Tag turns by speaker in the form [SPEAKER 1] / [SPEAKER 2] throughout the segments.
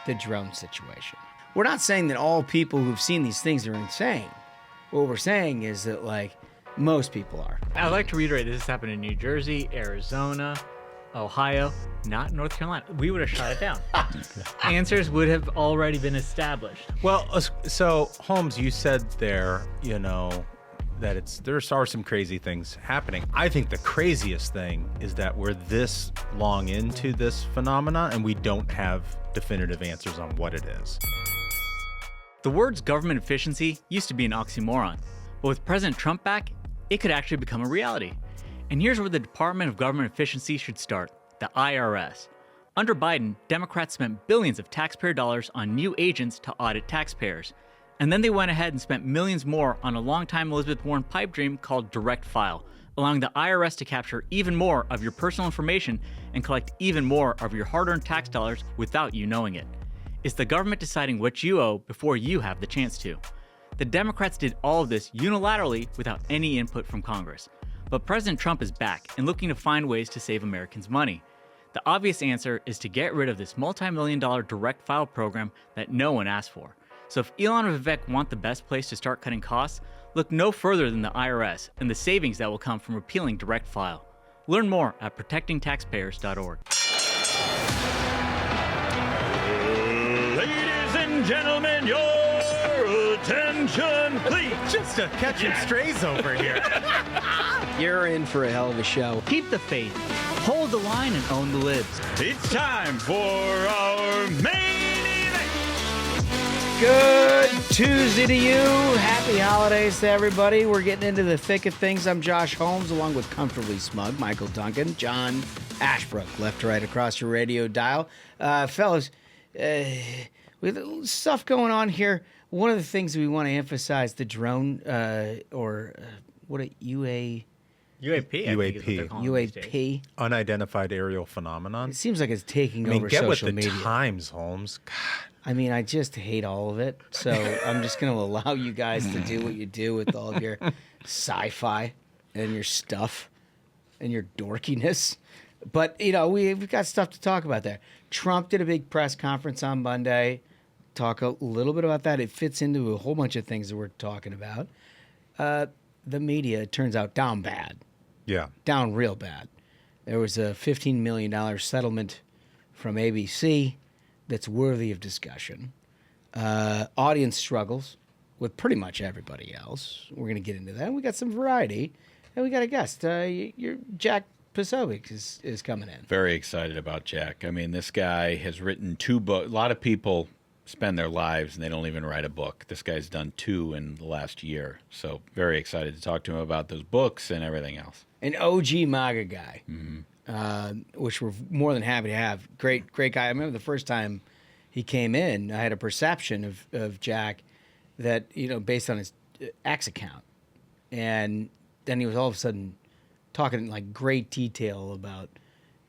[SPEAKER 1] the drone situation. We're not saying that all people who've seen these things are insane. What we're saying is that, like, most people are.
[SPEAKER 2] I'd like to reiterate this has happened in New Jersey, Arizona, Ohio, not North Carolina. We would have shot it down. Answers would have already been established.
[SPEAKER 3] Well, so Holmes, you said there, you know, that there are some crazy things happening. I think the craziest thing is that we're this long into this phenomena and we don't have definitive answers on what it is.
[SPEAKER 2] The words government efficiency used to be an oxymoron, but with President Trump back, it could actually become a reality. And here's where the Department of Government Efficiency should start, the IRS. Under Biden, Democrats spent billions of taxpayer dollars on new agents to audit taxpayers. And then they went ahead and spent millions more on a longtime Elizabeth Warren pipe dream called Direct File, allowing the IRS to capture even more of your personal information and collect even more of your hard-earned tax dollars without you knowing it. It's the government deciding what you owe before you have the chance to. The Democrats did all of this unilaterally without any input from Congress. But President Trump is back and looking to find ways to save Americans money. The obvious answer is to get rid of this multi-million-dollar direct file program that no one asked for. So if Elon and Vivek want the best place to start cutting costs, look no further than the IRS and the savings that will come from repealing direct file. Learn more at protectingtaxpayers.org.
[SPEAKER 4] Ladies and gentlemen, your attention, please.
[SPEAKER 3] Just catching strays over here.
[SPEAKER 1] You're in for a hell of a show.
[SPEAKER 2] Keep the faith, hold the line, and own the libs.
[SPEAKER 4] It's time for our main event.
[SPEAKER 1] Good Tuesday to you. Happy holidays to everybody. We're getting into the thick of things. I'm Josh Holmes, along with Comfortably Smug, Michael Duncan, John Ashbrook, left to right across your radio dial. Fellas, with stuff going on here, one of the things we want to emphasize, the drone, UAP. UAP.
[SPEAKER 3] Unidentified aerial phenomenon.
[SPEAKER 1] It seems like it's taking over
[SPEAKER 3] get
[SPEAKER 1] social
[SPEAKER 3] with the
[SPEAKER 1] media.
[SPEAKER 3] times, Holmes. God.
[SPEAKER 1] I mean, I just hate all of it. So I'm just going to allow you guys to do what you do with all of your sci-fi and your stuff and your dorkiness. But, you know, we've got stuff to talk about there. Trump did a big press conference on Monday. Talk a little bit about that. It fits into a whole bunch of things that we're talking about. The media, it turns out, down bad.
[SPEAKER 3] Yeah.
[SPEAKER 1] Down real bad. There was a $15 million settlement from ABC that's worthy of discussion. Audience struggles with pretty much everybody else. We're going to get into that. We got some variety. And we got a guest. Your Jack Posobiec is coming in.
[SPEAKER 5] Very excited about Jack. I mean, this guy has written 2 books. A lot of people spend their lives and they don't even write a book. This guy's done 2 in the last year. So very excited to talk to him about those books and everything else.
[SPEAKER 1] An OG MAGA guy, which we're more than happy to have. Great guy. I remember the first time he came in, I had a perception of Jack that, you know, based on his X account. And then he was all of a sudden talking in like great detail about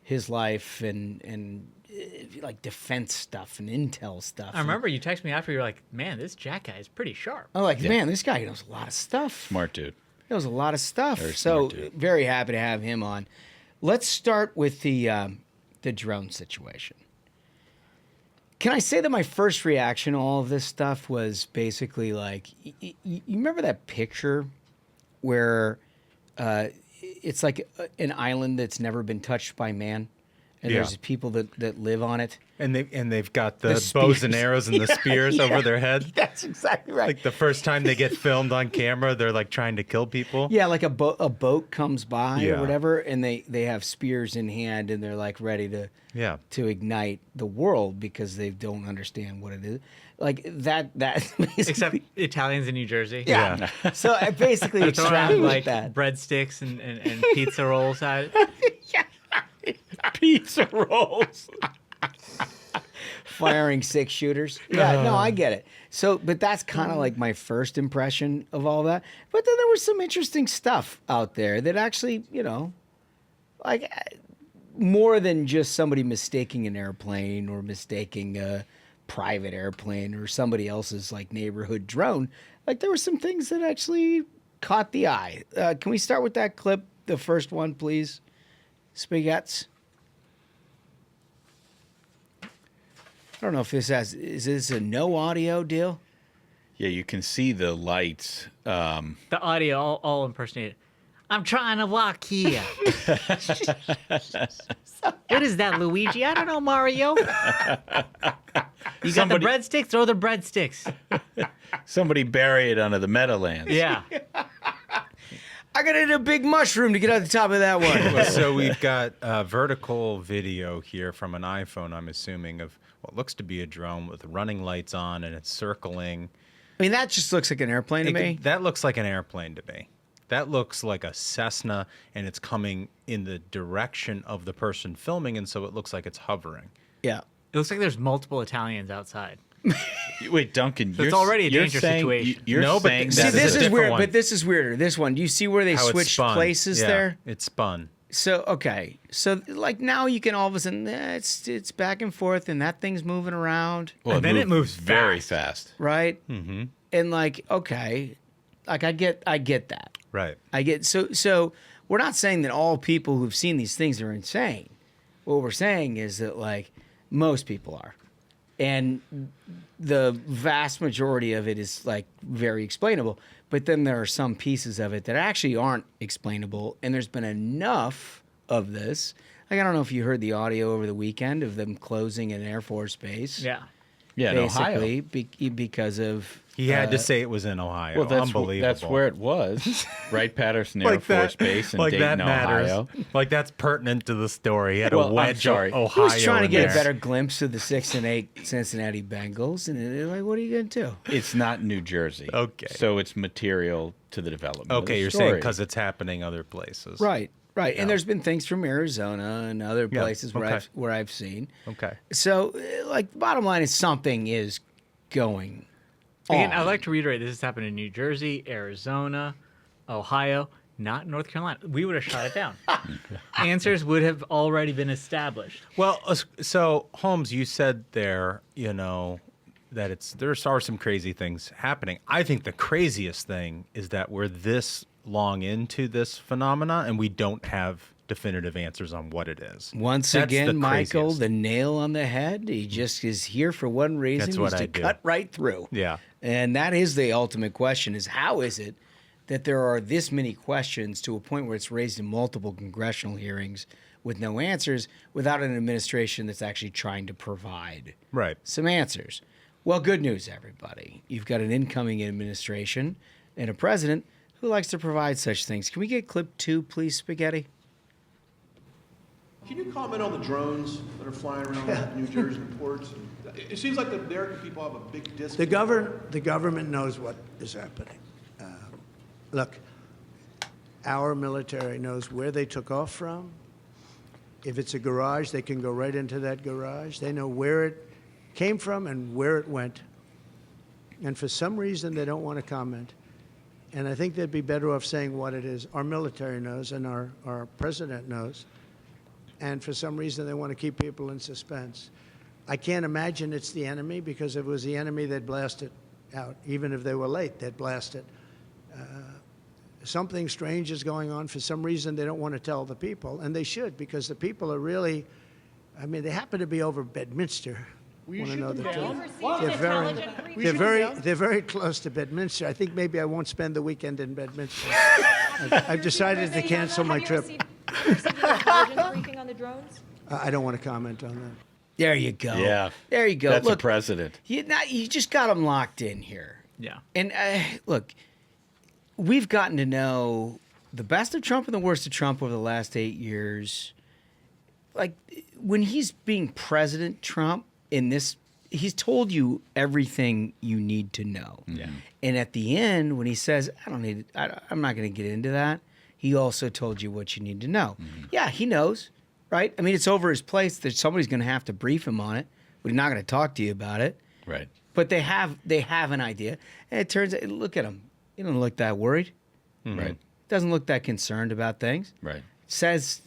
[SPEAKER 1] his life and like defense stuff and intel stuff.
[SPEAKER 2] I remember you texted me after, you were like, man, this Jack guy is pretty sharp.
[SPEAKER 1] I'm like, man, this guy knows a lot of stuff.
[SPEAKER 5] Smart dude.
[SPEAKER 1] He knows a lot of stuff.
[SPEAKER 5] Very
[SPEAKER 1] so
[SPEAKER 5] smart dude.
[SPEAKER 1] Very happy to have him on. Let's start with the drone situation. Can I say that my first reaction to all of this stuff was basically like, you remember that picture where it's like an island that's never been touched by man? And there's people that live on it.
[SPEAKER 3] And they've got the bows and arrows and the spears over their head.
[SPEAKER 1] That's exactly right.
[SPEAKER 3] Like the first time they get filmed on camera, they're like trying to kill people.
[SPEAKER 1] Yeah, like a boat comes by or
[SPEAKER 3] Yeah.
[SPEAKER 1] whatever, and they have spears in hand, and they're like ready to ignite the world because they don't understand what it is. Like that
[SPEAKER 2] Except Italians in New Jersey.
[SPEAKER 1] Yeah. So I basically
[SPEAKER 2] They're throwing out,
[SPEAKER 1] extrapolate
[SPEAKER 2] like
[SPEAKER 1] that.
[SPEAKER 2] breadsticks and pizza rolls at it.
[SPEAKER 1] Pizza rolls. Firing 6 shooters. Yeah, no, I get it. So, but that's kind of like my first impression of all that. But then there was some interesting stuff out there that actually, you know, like more than just somebody mistaking an airplane or mistaking a private airplane or somebody else's like neighborhood drone. Like there were some things that actually caught the eye. Can we start with that clip, the first one, please? Spaghettis. don't know if is this a no audio deal?
[SPEAKER 5] Yeah, you can see the lights.
[SPEAKER 2] The audio all impersonated. I'm trying to walk here. What is that, Luigi? I don't know, Mario. You got the breadsticks? Throw the breadsticks.
[SPEAKER 5] Somebody bury it under the Meadowlands.
[SPEAKER 2] Yeah.
[SPEAKER 1] I got to hit a big mushroom to get out the top of that one.
[SPEAKER 3] So we've got vertical video here from an iPhone, I'm assuming, of what looks to be a drone with running lights on, and it's circling.
[SPEAKER 1] I mean, that just looks like an airplane to me.
[SPEAKER 3] That looks like an airplane to me. That looks like a Cessna, and it's coming in the direction of the person filming, and so it looks like it's hovering.
[SPEAKER 1] Yeah.
[SPEAKER 2] It looks like there's multiple Italians outside.
[SPEAKER 5] Wait, Duncan,
[SPEAKER 2] it's already a dangerous situation.
[SPEAKER 5] You're saying
[SPEAKER 1] See,
[SPEAKER 5] that
[SPEAKER 1] this is weird,
[SPEAKER 3] one.
[SPEAKER 1] but this is weirder. This one, do you see where they
[SPEAKER 3] How it
[SPEAKER 1] switched
[SPEAKER 3] spun.
[SPEAKER 1] places
[SPEAKER 3] Yeah,
[SPEAKER 1] there?
[SPEAKER 3] It spun.
[SPEAKER 1] So, okay. So, like, now you can all of a sudden, it's back and forth, and that thing's moving around,
[SPEAKER 5] well,
[SPEAKER 2] And then it moves
[SPEAKER 5] very
[SPEAKER 2] fast.
[SPEAKER 5] fast.
[SPEAKER 1] right? Mm-hmm. And, like, okay. Like, I get that.
[SPEAKER 3] Right.
[SPEAKER 1] I get so we're not saying that all people who've seen these things are insane. What we're saying is that like most people are. And the vast majority of it is like very explainable, but then there are some pieces of it that actually aren't explainable, and there's been enough of this. Like I don't know if you heard the audio over the weekend of them closing an Air Force base.
[SPEAKER 2] Yeah.
[SPEAKER 5] Yeah, in Ohio.
[SPEAKER 1] Basically because of
[SPEAKER 3] He had to say it was in Ohio.
[SPEAKER 5] Well, that's
[SPEAKER 3] Unbelievable.
[SPEAKER 5] That's where it was, right? Patterson Air Force Base in Dayton, Ohio.
[SPEAKER 3] Like that's pertinent to the story. He had
[SPEAKER 5] Well,
[SPEAKER 3] a
[SPEAKER 5] I'm
[SPEAKER 3] wedge
[SPEAKER 5] sorry.
[SPEAKER 3] Ohio.
[SPEAKER 1] He was trying to
[SPEAKER 3] in
[SPEAKER 1] get a
[SPEAKER 3] there.
[SPEAKER 1] better glimpse of the 6-8 Cincinnati Bengals, and they're like, "What are you going to do?"
[SPEAKER 5] It's not New Jersey.
[SPEAKER 3] Okay.
[SPEAKER 5] So it's material to the development. of
[SPEAKER 3] Okay,
[SPEAKER 5] the
[SPEAKER 3] you're
[SPEAKER 5] story.
[SPEAKER 3] saying because it's happening other places.
[SPEAKER 1] Right. And there's been things from Arizona and other
[SPEAKER 3] Yeah,
[SPEAKER 1] places where
[SPEAKER 3] okay.
[SPEAKER 1] I've seen.
[SPEAKER 3] Okay.
[SPEAKER 1] So, like, the bottom line is something is going
[SPEAKER 2] Again,
[SPEAKER 1] on.
[SPEAKER 2] I'd like to reiterate this has happened in New Jersey, Arizona, Ohio, not North Carolina. We would have shot it down. Answers would have already been established.
[SPEAKER 3] Well, so Holmes, you said there, that there are some crazy things happening. I think the craziest thing is that we're this long into this phenomena and we don't have definitive answers on what it is.
[SPEAKER 1] Once
[SPEAKER 3] That's the
[SPEAKER 1] again, Michael,
[SPEAKER 3] craziest.
[SPEAKER 1] the nail on the head. He just is here for one reason.
[SPEAKER 3] That's what
[SPEAKER 1] is
[SPEAKER 3] I
[SPEAKER 1] to
[SPEAKER 3] do.
[SPEAKER 1] cut right through.
[SPEAKER 3] Yeah.
[SPEAKER 1] And that is the ultimate question: is how is it that there are this many questions to a point where it's raised in multiple congressional hearings with no answers, without an administration that's actually trying to provide
[SPEAKER 3] Right.
[SPEAKER 1] some answers? Well, good news, everybody. You've got an incoming administration and a president who likes to provide such things. Can we get clip 2, please, Spaghetti?
[SPEAKER 6] Can you comment on the drones that are flying around New Jersey ports? It seems like the American people have a big disconnect.
[SPEAKER 7] The government knows what is happening. Look, our military knows where they took off from. If it's a garage, they can go right into that garage. They know where it came from and where it went. And for some reason, they don't want to comment. And I think they'd be better off saying what it is. Our military knows and our president knows. And for some reason, they want to keep people in suspense. I can't imagine it's the enemy, because if it was the enemy, they'd blast it out. Even if they were late, they'd blast it. Something strange is going on. For some reason, they don't want to tell the people, and they should, because the people are really, they happen to be over Bedminster.
[SPEAKER 6] you
[SPEAKER 7] Want to
[SPEAKER 6] shoot
[SPEAKER 7] know
[SPEAKER 6] them
[SPEAKER 7] the
[SPEAKER 6] down?
[SPEAKER 7] truth. They're very close to Bedminster. I think maybe I won't spend the weekend in Bedminster. I've decided to cancel my trip.
[SPEAKER 8] Have you received an intelligence briefing on the drones?
[SPEAKER 7] I don't want to comment on that.
[SPEAKER 1] There you go.
[SPEAKER 5] Yeah.
[SPEAKER 1] There you go.
[SPEAKER 5] That's
[SPEAKER 1] Look,
[SPEAKER 5] a president.
[SPEAKER 1] you just got them locked in here.
[SPEAKER 2] Yeah.
[SPEAKER 1] And look, we've gotten to know the best of Trump and the worst of Trump over the last 8 years. Like, when he's being President Trump in this, he's told you everything you need to know.
[SPEAKER 5] Yeah.
[SPEAKER 1] And at the end, when he says, I'm not going to get into that, he also told you what you need to know. Yeah, he knows, right? I mean, it's over his place that somebody's going to have to brief him on it, but he's not going to talk to you about it.
[SPEAKER 5] Right.
[SPEAKER 1] But they have an idea. And it turns out, look at him. He doesn't look that worried.
[SPEAKER 5] Right.
[SPEAKER 1] Doesn't look that concerned about things.
[SPEAKER 5] Right.
[SPEAKER 1] Says,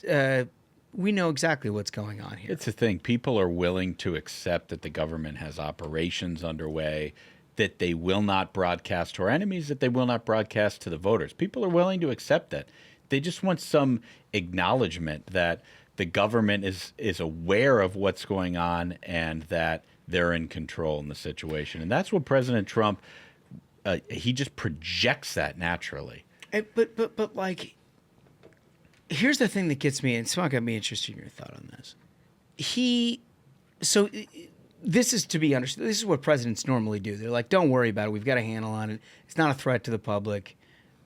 [SPEAKER 1] we know exactly what's going on here.
[SPEAKER 5] It's the thing. People are willing to accept that the government has operations underway, that they will not broadcast to our enemies, that they will not broadcast to the voters. People are willing to accept that. They just want some acknowledgement that the government is aware of what's going on and that they're in control in the situation. And that's what President Trump, he just projects that naturally.
[SPEAKER 1] But like, here's the thing that gets me, and Smug got me interested in your thought on this. This is to be understood. This is what presidents normally do. They're like, don't worry about it. We've got a handle on it. It's not a threat to the public.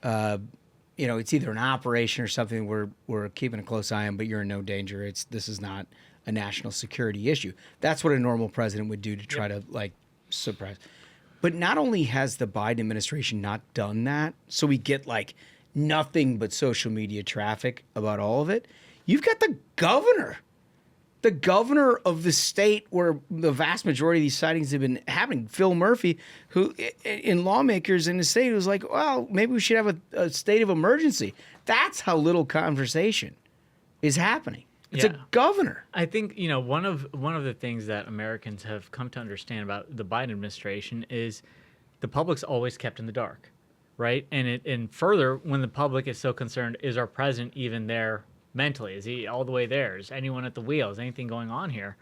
[SPEAKER 1] It's either an operation or something we're keeping a close eye on, but you're in no danger. This is not a national security issue. That's what a normal president would do to try to like suppress. But not only has the Biden administration not done that, so we get like nothing but social media traffic about all of it, you've got the governor of the state where the vast majority of these sightings have been happening, Phil Murphy, who in lawmakers in the state was like, well, maybe we should have a state of emergency. That's how little conversation is happening. It's a governor.
[SPEAKER 2] I think, one of the things that Americans have come to understand about the Biden administration is the public's always kept in the dark, right? And further, when the public is so concerned, is our president even there mentally? Is he all the way there? Is anyone at the wheel? Is anything going on here?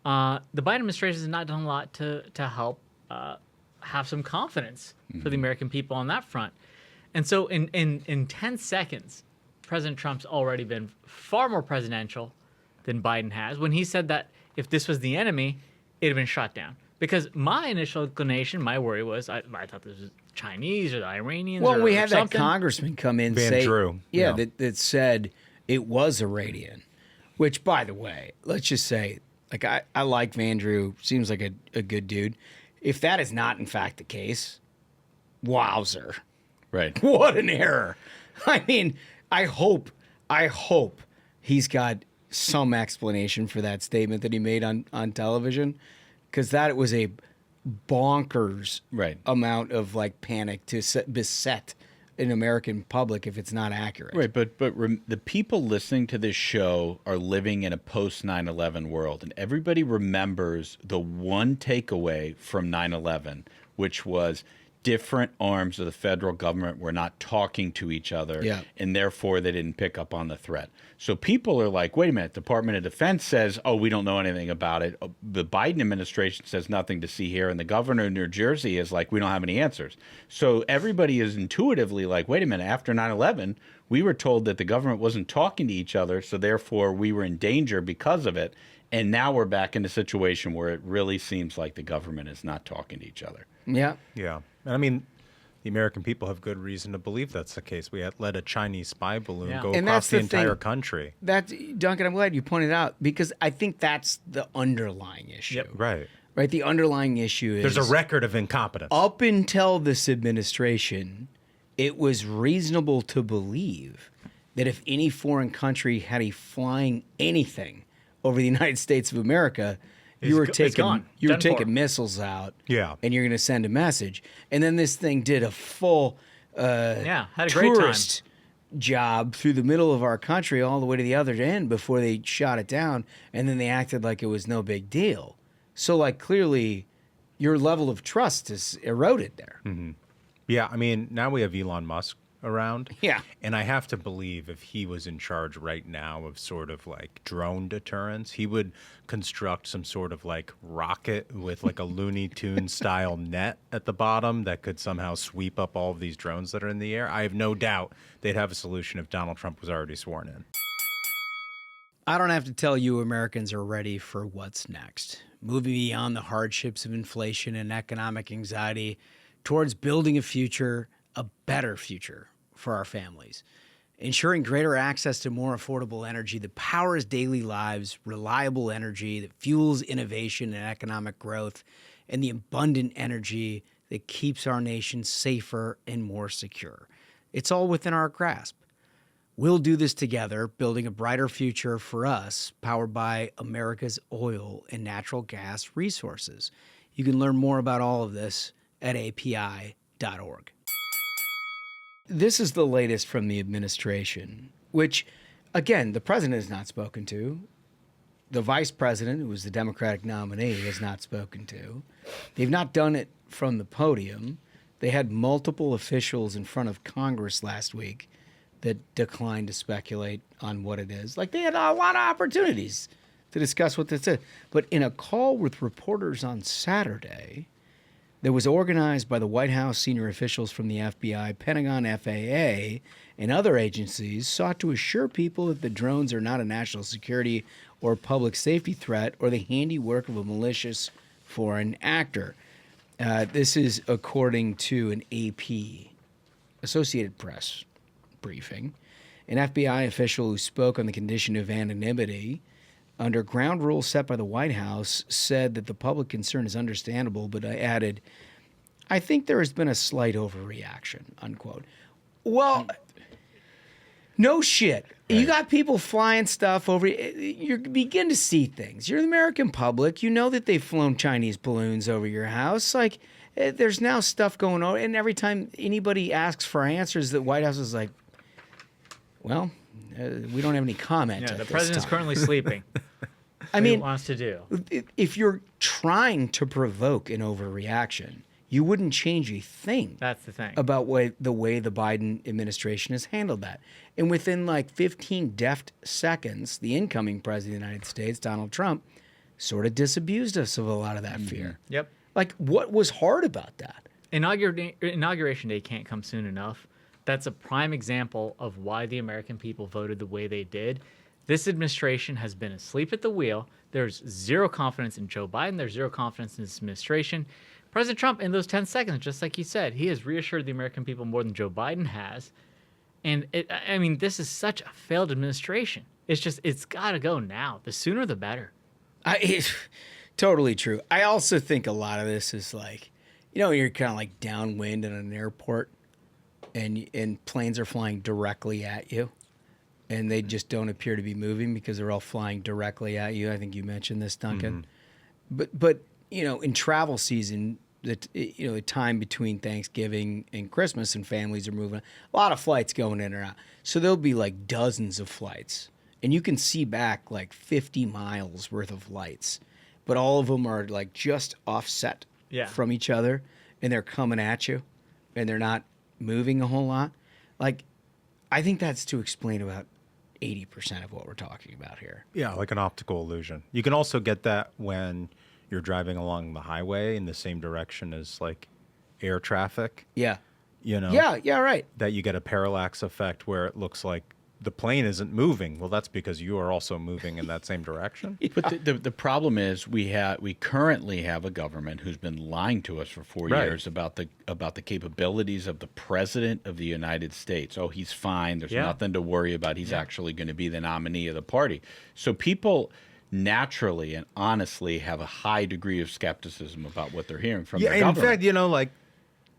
[SPEAKER 2] The Biden administration has not done a lot to help have some confidence for the American people on that front. And so in 10 seconds, President Trump's already been far more presidential than Biden has. When he said that if this was the enemy, it'd have been shot down. Because my initial inclination, my worry was, I thought this was Chinese or the Iranians.
[SPEAKER 1] Well,
[SPEAKER 2] or
[SPEAKER 1] we had
[SPEAKER 2] something.
[SPEAKER 1] that congressman come in
[SPEAKER 3] Van
[SPEAKER 1] say,
[SPEAKER 3] Drew.
[SPEAKER 1] Yeah, that said it was Iranian. Which, by the way, let's just say, like I like Van Drew, seems like a good dude. If that is not in fact the case, wowzer.
[SPEAKER 5] Right.
[SPEAKER 1] What an error. I mean, I hope he's got some explanation for that statement that he made on television, because that was a bonkers amount of like panic to beset an American public if it's not accurate.
[SPEAKER 5] Right, but the people listening to this show are living in a post 9/11 world, and everybody remembers the one takeaway from 9/11, which was different arms of the federal government were not talking to each other, and therefore they didn't pick up on the threat. So people are like, wait a minute, Department of Defense says, oh, we don't know anything about it. The Biden administration says nothing to see here, and the governor of New Jersey is like, we don't have any answers. So everybody is intuitively like, wait a minute, after 9/11, we were told that the government wasn't talking to each other, so therefore we were in danger because of it. And now we're back in a situation where it really seems like the government is not talking to each other.
[SPEAKER 1] Yeah.
[SPEAKER 3] Yeah. I mean, the American people have good reason to believe that's the case. We had let a Chinese spy balloon go
[SPEAKER 1] and
[SPEAKER 3] across
[SPEAKER 1] that's
[SPEAKER 3] the
[SPEAKER 1] the
[SPEAKER 3] entire
[SPEAKER 1] thing.
[SPEAKER 3] country.
[SPEAKER 1] That's, Duncan, I'm glad you pointed out, because I think that's the underlying issue.
[SPEAKER 3] Yep. Right.
[SPEAKER 1] Right? The underlying issue is
[SPEAKER 3] There's a record of incompetence.
[SPEAKER 1] up until this administration, it was reasonable to believe that if any foreign country had a flying anything over the United States of America, you were taking missiles out, and you're going to send a message. And then this thing did a full
[SPEAKER 2] had a great
[SPEAKER 1] tourist job through the middle of our country all the way to the other end before they shot it down, and then they acted like it was no big deal. So, like, clearly, your level of trust is eroded there.
[SPEAKER 3] Mm-hmm. Yeah, I mean, now we have Elon Musk around.
[SPEAKER 1] Yeah.
[SPEAKER 3] And I have to believe if he was in charge right now of sort of like drone deterrence, he would construct some sort of like rocket with like a Looney Tunes style net at the bottom that could somehow sweep up all of these drones that are in the air. I have no doubt they'd have a solution if Donald Trump was already sworn in.
[SPEAKER 1] I don't have to tell you Americans are ready for what's next. Moving beyond the hardships of inflation and economic anxiety towards building a future, a better future for our families. Ensuring greater access to more affordable energy that powers daily lives, reliable energy that fuels innovation and economic growth, and the abundant energy that keeps our nation safer and more secure. It's all within our grasp. We'll do this together, building a brighter future for us, powered by America's oil and natural gas resources. You can learn more about all of this at api.org. This is the latest from the administration, which, again, the president has not spoken to. The vice president, who was the Democratic nominee, has not spoken to. They've not done it from the podium. They had multiple officials in front of Congress last week that declined to speculate on what it is. Like, they had a lot of opportunities to discuss what this is. But in a call with reporters on Saturday, that was organized by the White House senior officials from the FBI, Pentagon, FAA, and other agencies, sought to assure people that the drones are not a national security or public safety threat or the handiwork of a malicious foreign actor. This is according to an AP, Associated Press briefing. An FBI official who spoke on the condition of anonymity under ground rules set by the White House said that the public concern is understandable, but I added, I think there has been a slight overreaction, unquote. Well, no shit. Right. You got people flying stuff over. You begin to see things. You're the American public. You know that they've flown Chinese balloons over your house. Like, there's now stuff going on. And every time anybody asks for answers, the White House is like, well, we don't have any comment.
[SPEAKER 2] Yeah, the president's currently sleeping.
[SPEAKER 1] I mean,
[SPEAKER 2] what he wants to do.
[SPEAKER 1] If you're trying to provoke an overreaction, you wouldn't change a thing.
[SPEAKER 2] That's the thing.
[SPEAKER 1] About the way the Biden administration has handled that. And within like 15 deft seconds, the incoming president of the United States, Donald Trump, sort of disabused us of a lot of that fear.
[SPEAKER 2] Yep.
[SPEAKER 1] Like, what was hard about that?
[SPEAKER 2] Inauguration Day can't come soon enough. That's a prime example of why the American people voted the way they did. This administration has been asleep at the wheel. There's zero confidence in Joe Biden. There's zero confidence in this administration. President Trump, in those 10 seconds, just like you said, he has reassured the American people more than Joe Biden has. And, this is such a failed administration. It's got to go now. The sooner, the better.
[SPEAKER 1] It's totally true. I also think a lot of this is like, you're kind of like downwind in an airport and planes are flying directly at you. And they just don't appear to be moving because they're all flying directly at you. I think you mentioned this, Duncan. But in travel season, the time between Thanksgiving and Christmas and families are moving, a lot of flights going in or out. So there'll be like dozens of flights. And you can see back like 50 miles worth of lights. But all of them are like just offset from each other. And they're coming at you. And they're not moving a whole lot. Like, I think that's to explain about 80% of what we're talking about here.
[SPEAKER 3] Yeah, like an optical illusion. You can also get that when you're driving along the highway in the same direction as like air traffic.
[SPEAKER 1] Yeah.
[SPEAKER 3] Yeah,
[SPEAKER 1] right.
[SPEAKER 3] That you get a parallax effect where it looks like the plane isn't moving. Well, that's because you are also moving in that same direction.
[SPEAKER 5] But the problem is we currently have a government who's been lying to us for 4 years about the capabilities of the president of the United States. Oh, he's fine. There's nothing to worry about. He's actually going to be the nominee of the party. So people naturally and honestly have a high degree of skepticism about what they're hearing from their government.
[SPEAKER 3] In fact,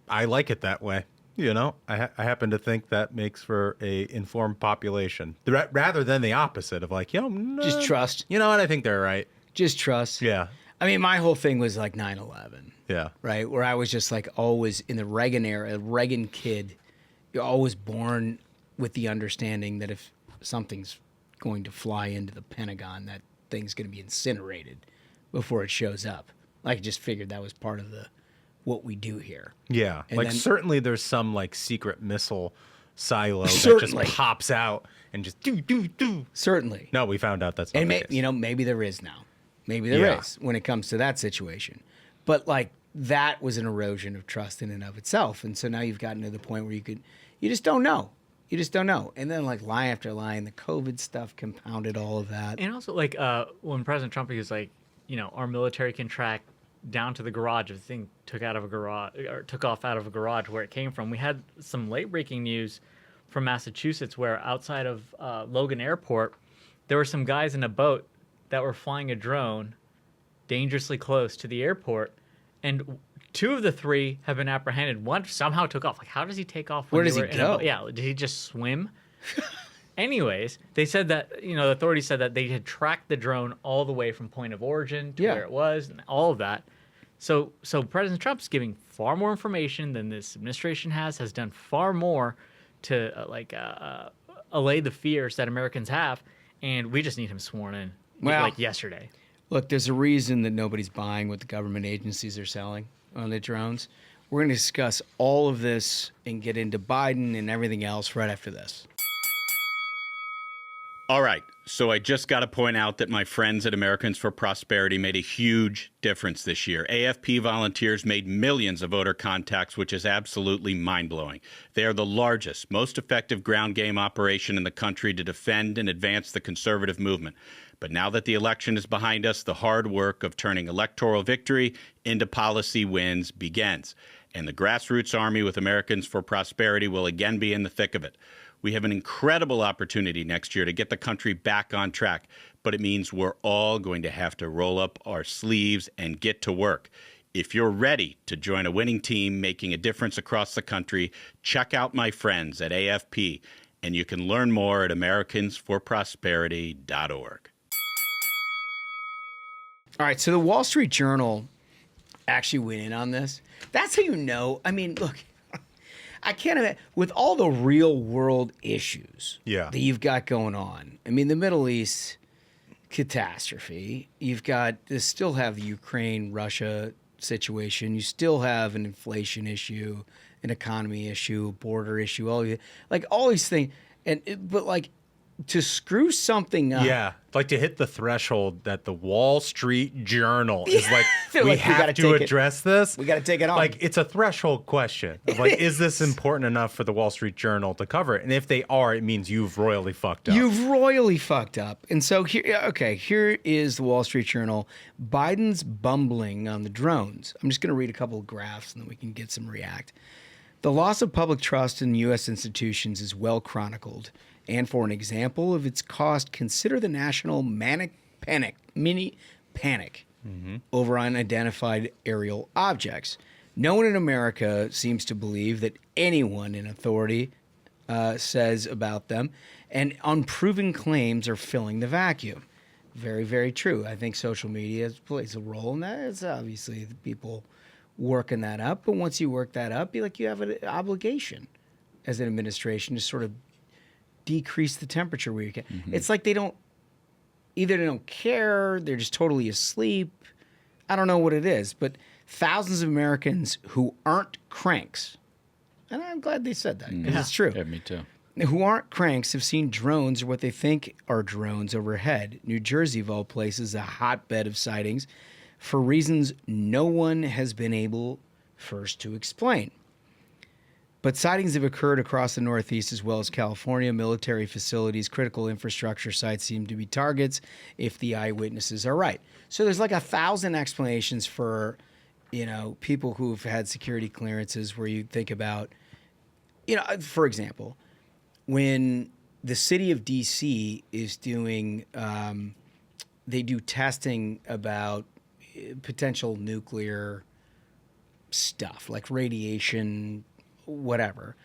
[SPEAKER 3] I like it that way. I happen to think that makes for a informed population rather than the opposite of like, no,
[SPEAKER 1] just trust.
[SPEAKER 3] You know what? I think they're right.
[SPEAKER 1] Just trust.
[SPEAKER 3] Yeah.
[SPEAKER 1] I mean, my whole thing was like 9/11.
[SPEAKER 3] Yeah.
[SPEAKER 1] Right. Where I was just like always in the Reagan era, a Reagan kid. You're always born with the understanding that if something's going to fly into the Pentagon, that thing's going to be incinerated before it shows up. I just figured that was part of what we do here.
[SPEAKER 3] Yeah.
[SPEAKER 1] And
[SPEAKER 3] certainly there's some like secret missile silo that just pops out and just do.
[SPEAKER 1] Certainly.
[SPEAKER 3] No, we found out that's not the case.
[SPEAKER 1] Maybe there is now. Maybe there is when it comes to that situation. But like that was an erosion of trust in and of itself. And so now you've gotten to the point where you just don't know. You just don't know. And then like lie after lie and the COVID stuff compounded all of that.
[SPEAKER 2] And also like when President Trump was like, our military can track down to the garage if the thing took off out of a garage where it came from. We had some late breaking news from Massachusetts where outside of Logan Airport, there were some guys in a boat that were flying a drone dangerously close to the airport, and 2 of the 3 have been apprehended. One somehow took off. Like, how does he take off?
[SPEAKER 1] Where does he go?
[SPEAKER 2] Did he just swim? Anyways, they said that, the authorities said that they had tracked the drone all the way from point of origin to where it was and all of that. So President Trump's giving far more information than this administration has done far more to allay the fears that Americans have, and we just need him sworn in like yesterday.
[SPEAKER 1] Look, there's a reason that nobody's buying what the government agencies are selling on the drones. We're going to discuss all of this and get into Biden and everything else right after this.
[SPEAKER 5] All right, so I just got to point out that my friends at Americans for Prosperity made a huge difference this year. AFP volunteers made millions of voter contacts, which is absolutely mind-blowing. They are the largest, most effective ground game operation in the country to defend and advance the conservative movement. But now that the election is behind us, the hard work of turning electoral victory into policy wins begins. And the grassroots army with Americans for Prosperity will again be in the thick of it. We have an incredible opportunity next year to get the country back on track, but it means we're all going to have to roll up our sleeves and get to work. If you're ready to join a winning team making a difference across the country, check out my friends at AFP, and you can learn more at americansforprosperity.org.
[SPEAKER 1] All right, so the Wall Street Journal actually went in on this. That's how you know. I mean, look, I can't imagine, with all the real world issues that you've got going on. I mean, the Middle East catastrophe. You've got, you still have the Ukraine-Russia situation. You still have an inflation issue, an economy issue, a border issue, all these things. But like, to screw something up.
[SPEAKER 3] Yeah, like to hit the threshold that the Wall Street Journal is like, we have to address this.
[SPEAKER 1] We got to take it on.
[SPEAKER 3] Like, it's a threshold question of like, is this important enough for the Wall Street Journal to cover it? And if they are, it means you've royally fucked up.
[SPEAKER 1] You've royally fucked up. And so here is the Wall Street Journal. Biden's bumbling on the drones. I'm just going to read a couple of graphs and then we can get some react. The loss of public trust in U.S. institutions is well chronicled. And for an example of its cost, consider the national mini panic over unidentified aerial objects. No one in America seems to believe that anyone in authority says about them, and unproven claims are filling the vacuum. Very, very true. I think social media plays a role in that. It's obviously the people working that up, but once you work that up, you have an obligation as an administration to sort of decrease the temperature where you can. It's like they don't care, they're just totally asleep. I don't know what it is, but thousands of Americans who aren't cranks, and I'm glad they said that because it's true.
[SPEAKER 5] Yeah, me too.
[SPEAKER 1] Who aren't cranks have seen drones or what they think are drones overhead. New Jersey, of all places, a hotbed of sightings for reasons no one has been able first to explain. But sightings have occurred across the Northeast as well as California. Military facilities, critical infrastructure sites seem to be targets if the eyewitnesses are right. So there's like 1,000 explanations for, people who've had security clearances where you think about, for example, when the city of D.C. is doing, they do testing about potential nuclear stuff like radiation, whatever,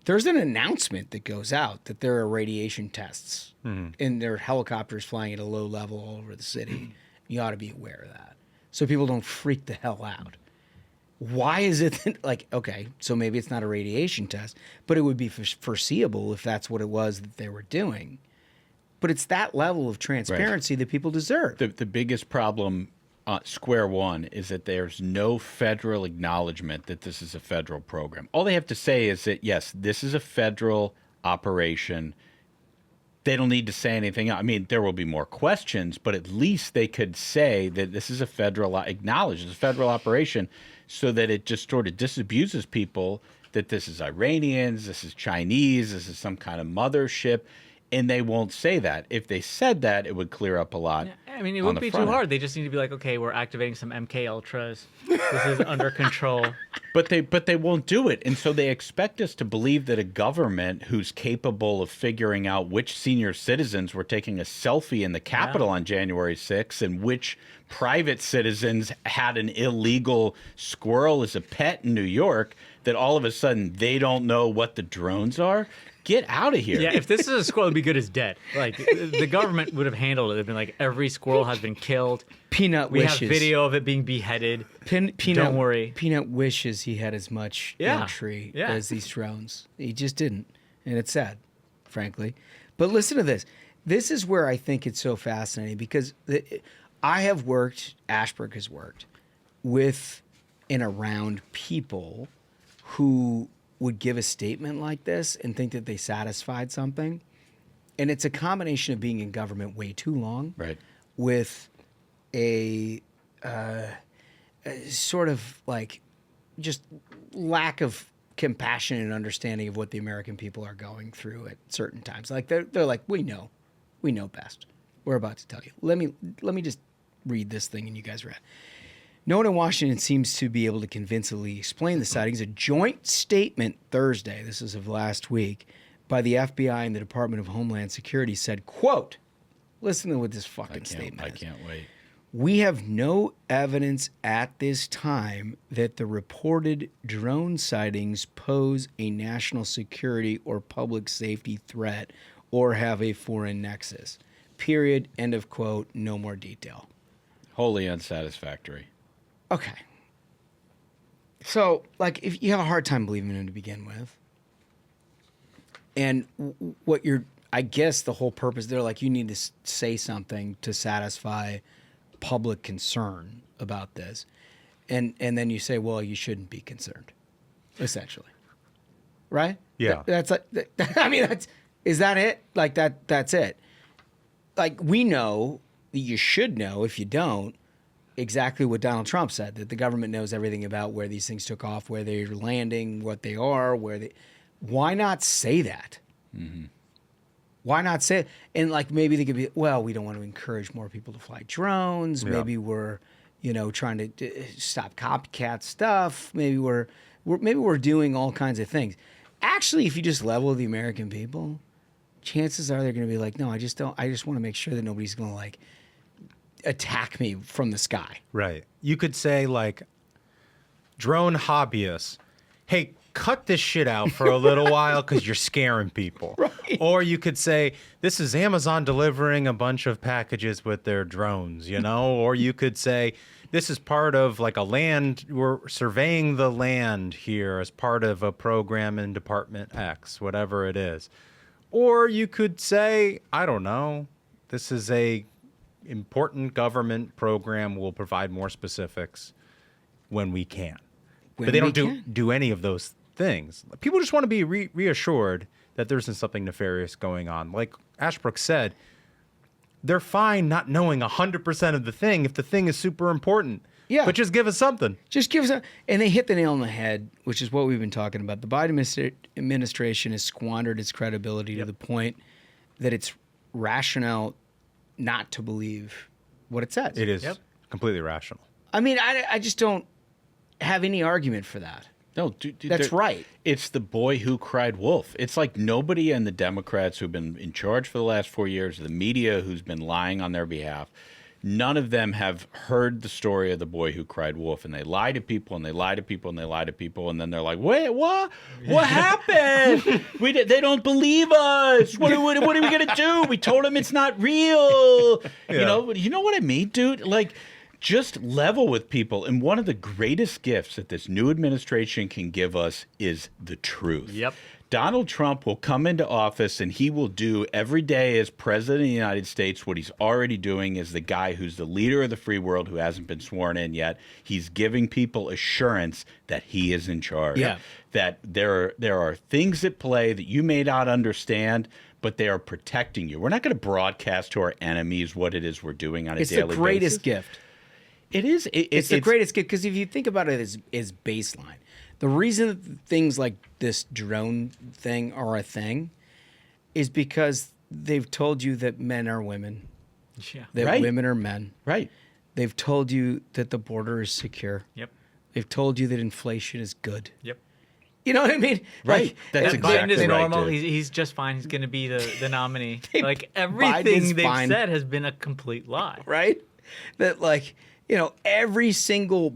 [SPEAKER 1] there's an announcement that goes out that there are radiation tests and there are helicopters flying at a low level all over the city. You ought to be aware of that so people don't freak the hell out. Why is it that, okay, so maybe it's not a radiation test, but it would be foreseeable if that's what it was that they were doing. But it's that level of transparency that people deserve.
[SPEAKER 5] The biggest problem square one is that there's no federal acknowledgement that this is a federal program. All they have to say is that, yes, this is a federal operation. They don't need to say anything else. I mean, there will be more questions, but at least they could say that this is a federal operation so that it just sort of disabuses people that this is Iranians, this is Chinese, this is some kind of mothership. And they won't say that. If they said that, it would clear up a lot.
[SPEAKER 2] I mean, it wouldn't be too hard. They just need to be like, okay, we're activating some MK Ultras. This is under control.
[SPEAKER 5] But they won't do it. And so they expect us to believe that a government who's capable of figuring out which senior citizens were taking a selfie in the Capitol on January 6th and which private citizens had an illegal squirrel as a pet in New York, that all of a sudden they don't know what the drones are. Get out of here.
[SPEAKER 2] Yeah, if this is a squirrel, it'd be good as dead. Like, the government would have handled it. They'd been like, every squirrel has been killed.
[SPEAKER 1] Peanut wishes.
[SPEAKER 2] We have video of it being beheaded.
[SPEAKER 1] Peanut,
[SPEAKER 2] don't worry.
[SPEAKER 1] Peanut wishes he had as much luxury as these drones. He just didn't. And it's sad, frankly. But listen to this. This is where I think it's so fascinating because I have worked, Ashbrook has worked, with and around people who would give a statement like this and think that they satisfied something. And it's a combination of being in government way too long,
[SPEAKER 5] Right.
[SPEAKER 1] with a sort of like just lack of compassion and understanding of what the American people are going through at certain times. Like they're like, we know best. We're about to tell you. Let me just read this thing and you guys read. No one in Washington seems to be able to convincingly explain the sightings. A joint statement Thursday, this is of last week, by the FBI and the Department of Homeland Security said, quote, listen to what this fucking statement
[SPEAKER 5] I
[SPEAKER 1] is.
[SPEAKER 5] can't wait.
[SPEAKER 1] We have no evidence at this time that the reported drone sightings pose a national security or public safety threat or have a foreign nexus. Period. End of quote. No more detail.
[SPEAKER 5] Wholly unsatisfactory.
[SPEAKER 1] Okay. So, like, if you have a hard time believing him to begin with, and what you're, I guess the whole purpose, they're like, you need to say something to satisfy public concern about this. And then you say, well, you shouldn't be concerned, essentially. Right?
[SPEAKER 3] Yeah.
[SPEAKER 1] That's like, I mean, is that it? Like, that's it. Like, we know that you should know, if you don't, exactly what Donald Trump said, that the government knows everything about where these things took off, where they're landing, what they are, why not say that? Mm-hmm. Why not say it? And like, maybe they could be, well, we don't want to encourage more people to fly drones.
[SPEAKER 3] Yeah.
[SPEAKER 1] Maybe we're, trying to stop copycat stuff. Maybe we're doing all kinds of things. Actually, if you just level the American people, chances are they're going to be like, no, I just want to make sure that nobody's going to like attack me from the sky.
[SPEAKER 3] Right. You could say, like, drone hobbyists, hey, cut this shit out for a little while because you're scaring people.
[SPEAKER 1] Right.
[SPEAKER 3] Or you could say, this is Amazon delivering a bunch of packages with their drones, Or you could say, this is part of like we're surveying the land here as part of a program in Department X, whatever it is. Or you could say, I don't know, this is a important government program. We'll provide more specifics when we can. But they don't do any of those things. People just want to be reassured that there isn't something nefarious going on. Like Ashbrook said, they're fine not knowing 100% of the thing if the thing is super important.
[SPEAKER 1] Yeah.
[SPEAKER 3] But just give us something.
[SPEAKER 1] Just give us and they hit the nail on the head, which is what we've been talking about. The Biden administration has squandered its credibility to the point that it's rational not to believe what it says.
[SPEAKER 3] It is completely rational.
[SPEAKER 1] I mean, I just don't have any argument for that.
[SPEAKER 5] No, dude,
[SPEAKER 1] That's right.
[SPEAKER 5] It's the boy who cried wolf. It's like nobody in the Democrats who've been in charge for the last 4 years, the media who's been lying on their behalf, none of them have heard the story of the boy who cried wolf. And they lie to people, and they lie to people, and they lie to people. And then they're like, wait, what? What happened? They don't believe us. What are we going to do? We told them it's not real.
[SPEAKER 3] Yeah.
[SPEAKER 5] You know what I mean, dude? Like, just level with people. And one of the greatest gifts that this new administration can give us is the truth.
[SPEAKER 2] Yep.
[SPEAKER 5] Donald Trump will come into office and he will do every day as president of the United States what he's already doing as the guy who's the leader of the free world who hasn't been sworn in yet. He's giving people assurance that he is in charge.
[SPEAKER 1] Yeah.
[SPEAKER 5] That there are things at play that you may not understand, but they are protecting you. We're not going to broadcast to our enemies what it is we're doing on a daily basis.
[SPEAKER 1] It's the greatest gift.
[SPEAKER 5] It is.
[SPEAKER 1] It's the greatest gift because if you think about it as baseline, the reason that things like this drone thing are a thing is because they've told you that men are women, that women are men.
[SPEAKER 5] Right.
[SPEAKER 1] They've told you that the border is secure.
[SPEAKER 2] Yep.
[SPEAKER 1] They've told you that inflation is good.
[SPEAKER 2] Yep.
[SPEAKER 1] You know what I mean?
[SPEAKER 5] Right.
[SPEAKER 1] Like,
[SPEAKER 5] That's
[SPEAKER 2] Biden
[SPEAKER 5] exactly
[SPEAKER 2] is
[SPEAKER 5] right,
[SPEAKER 2] normal.
[SPEAKER 5] dude.
[SPEAKER 2] He's just fine. He's going to be the nominee. Like
[SPEAKER 1] Biden's
[SPEAKER 2] everything they've
[SPEAKER 1] fine.
[SPEAKER 2] said has been a complete lie.
[SPEAKER 1] right? That like, every single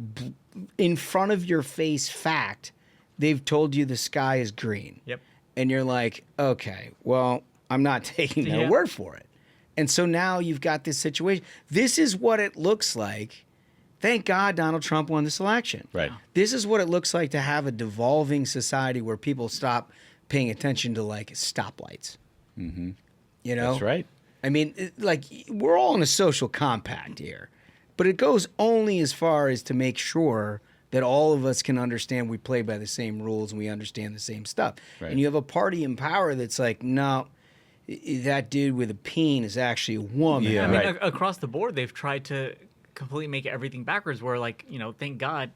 [SPEAKER 1] in front of your face fact, they've told you the sky is green.
[SPEAKER 2] Yep.
[SPEAKER 1] And you're like, okay, well, I'm not taking their word for it. And so now you've got this situation. This is what it looks like. Thank God Donald Trump won this election.
[SPEAKER 5] Right.
[SPEAKER 1] This is what it looks like to have a devolving society where people stop paying attention to like stoplights. Mm-hmm.
[SPEAKER 5] That's right.
[SPEAKER 1] I mean, we're all in a social compact here, but it goes only as far as to make sure that all of us can understand we play by the same rules and we understand the same stuff.
[SPEAKER 5] Right.
[SPEAKER 1] And you have a party in power that's like, no, that dude with a peen is actually a woman.
[SPEAKER 3] Yeah.
[SPEAKER 2] I mean,
[SPEAKER 3] Right.
[SPEAKER 2] across the board, they've tried to completely make everything backwards. Where, like, thank God,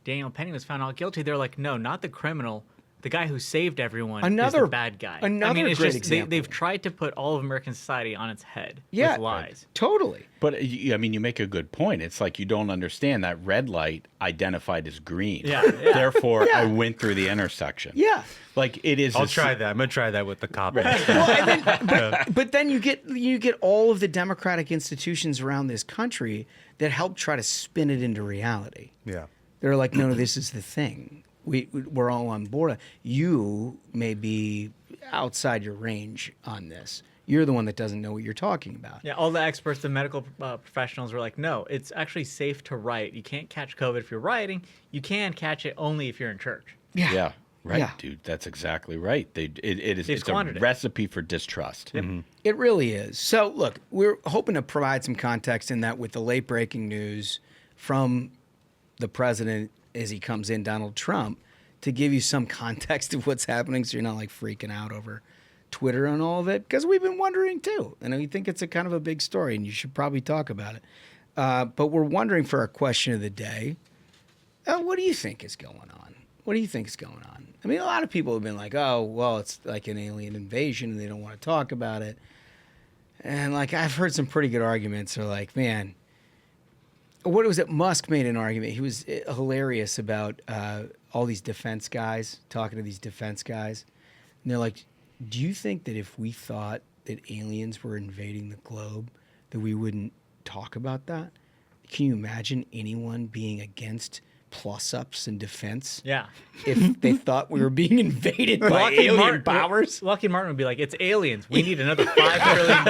[SPEAKER 2] Daniel Penny was found not guilty. They're like, no, not the criminal. The guy who saved everyone is the bad guy.
[SPEAKER 1] Another
[SPEAKER 2] it's
[SPEAKER 1] great
[SPEAKER 2] just
[SPEAKER 1] example.
[SPEAKER 2] they've tried to put all of American society on its head
[SPEAKER 1] Yeah,
[SPEAKER 2] with lies.
[SPEAKER 1] Totally.
[SPEAKER 5] But I mean, you make a good point. It's like you don't understand that red light identified as green.
[SPEAKER 2] Yeah, yeah.
[SPEAKER 5] Therefore, I went through the intersection.
[SPEAKER 1] Yeah.
[SPEAKER 5] Like it is.
[SPEAKER 3] I'll try that. I'm gonna try that with the cop.
[SPEAKER 1] Well, and then, but then you get all of the democratic institutions around this country that help try to spin it into reality.
[SPEAKER 3] Yeah.
[SPEAKER 1] They're like, no, this is the thing. We're all on board. You may be outside your range on this. You're the one that doesn't know what you're talking about.
[SPEAKER 2] Yeah, all the experts, the medical professionals were like, no, it's actually safe to riot. You can't catch COVID if you're rioting. You can catch it only if you're in church.
[SPEAKER 5] Yeah. Right,
[SPEAKER 1] Yeah.
[SPEAKER 5] dude. That's exactly right. It's a
[SPEAKER 2] squandered it.
[SPEAKER 5] recipe for distrust.
[SPEAKER 1] It really is. So, look, we're hoping to provide some context in that with the late breaking news from the president as he comes in, Donald Trump, to give you some context of what's happening so you're not like freaking out over Twitter and all of it, because we've been wondering too. And we think it's a kind of a big story and you should probably talk about it. But we're wondering for our question of the day, what do you think is going on? What do you think is going on? I mean, a lot of people have been like, oh, well, it's like an alien invasion and they don't want to talk about it. And like, I've heard some pretty good arguments. They're like, man, what was it? Musk made an argument. He was hilarious about all these defense guys, talking to these defense guys. And they're like, do you think that if we thought that aliens were invading the globe, that we wouldn't talk about that? Can you imagine anyone being against plus-ups in defense?
[SPEAKER 2] Yeah.
[SPEAKER 1] If they thought we were being invaded by alien powers?
[SPEAKER 2] Lockheed Martin would be like, it's aliens. We need another $5 trillion.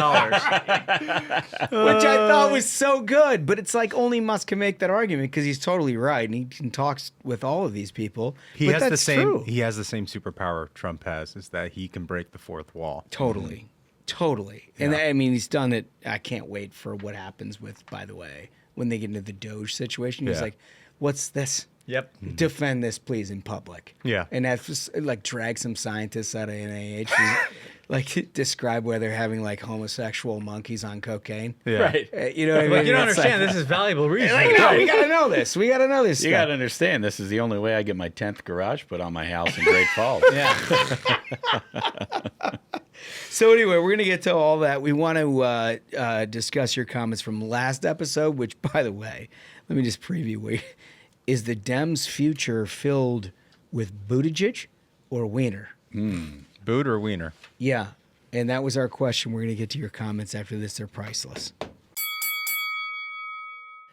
[SPEAKER 1] Which I thought was so good. But it's like only Musk can make that argument because he's totally right. And he can talk with all of these people.
[SPEAKER 3] He
[SPEAKER 1] But
[SPEAKER 3] has
[SPEAKER 1] that's
[SPEAKER 3] the same.
[SPEAKER 1] true.
[SPEAKER 3] He has the same superpower Trump has, is that he can break the fourth wall.
[SPEAKER 1] Totally. Totally. And I mean, he's done it. I can't wait for what happens with, by the way, when they get into the Doge situation. He's
[SPEAKER 3] Yeah.
[SPEAKER 1] like, what's this?
[SPEAKER 2] Yep.
[SPEAKER 1] Defend this, please, in public.
[SPEAKER 3] Yeah.
[SPEAKER 1] And have like drag some scientists out of NIH and like describe where they're having like homosexual monkeys on cocaine.
[SPEAKER 3] Yeah.
[SPEAKER 2] Right.
[SPEAKER 1] You know what I mean?
[SPEAKER 2] Like, you don't
[SPEAKER 1] It's
[SPEAKER 2] understand.
[SPEAKER 1] like-
[SPEAKER 2] This is valuable research.
[SPEAKER 1] Like, no, we gotta know this. We gotta know this.
[SPEAKER 5] You
[SPEAKER 1] stuff.
[SPEAKER 5] got to understand, this is the only way I get my 10th garage put on my house in Great Falls.
[SPEAKER 2] Yeah.
[SPEAKER 1] So anyway, we're gonna get to all that. We want to discuss your comments from last episode, which, by the way, let me just preview. Is the Dems' future filled with Buttigieg or Weiner?
[SPEAKER 3] Boot or wiener?
[SPEAKER 1] Yeah, and that was our question. We're gonna get to your comments after this. They're priceless.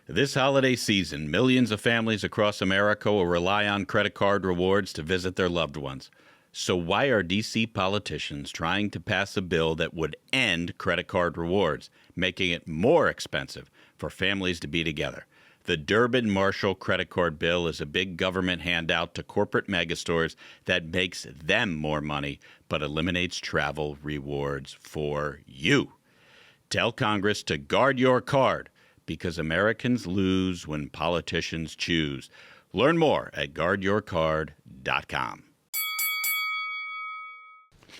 [SPEAKER 5] This holiday season, millions of families across America will rely on credit card rewards to visit their loved ones. So why are D.C. politicians trying to pass a bill that would end credit card rewards, making it more expensive for families to be together? The Durbin-Marshall credit card bill is a big government handout to corporate megastores that makes them more money, but eliminates travel rewards for you. Tell Congress to guard your card, because Americans lose when politicians choose. Learn more at guardyourcard.com.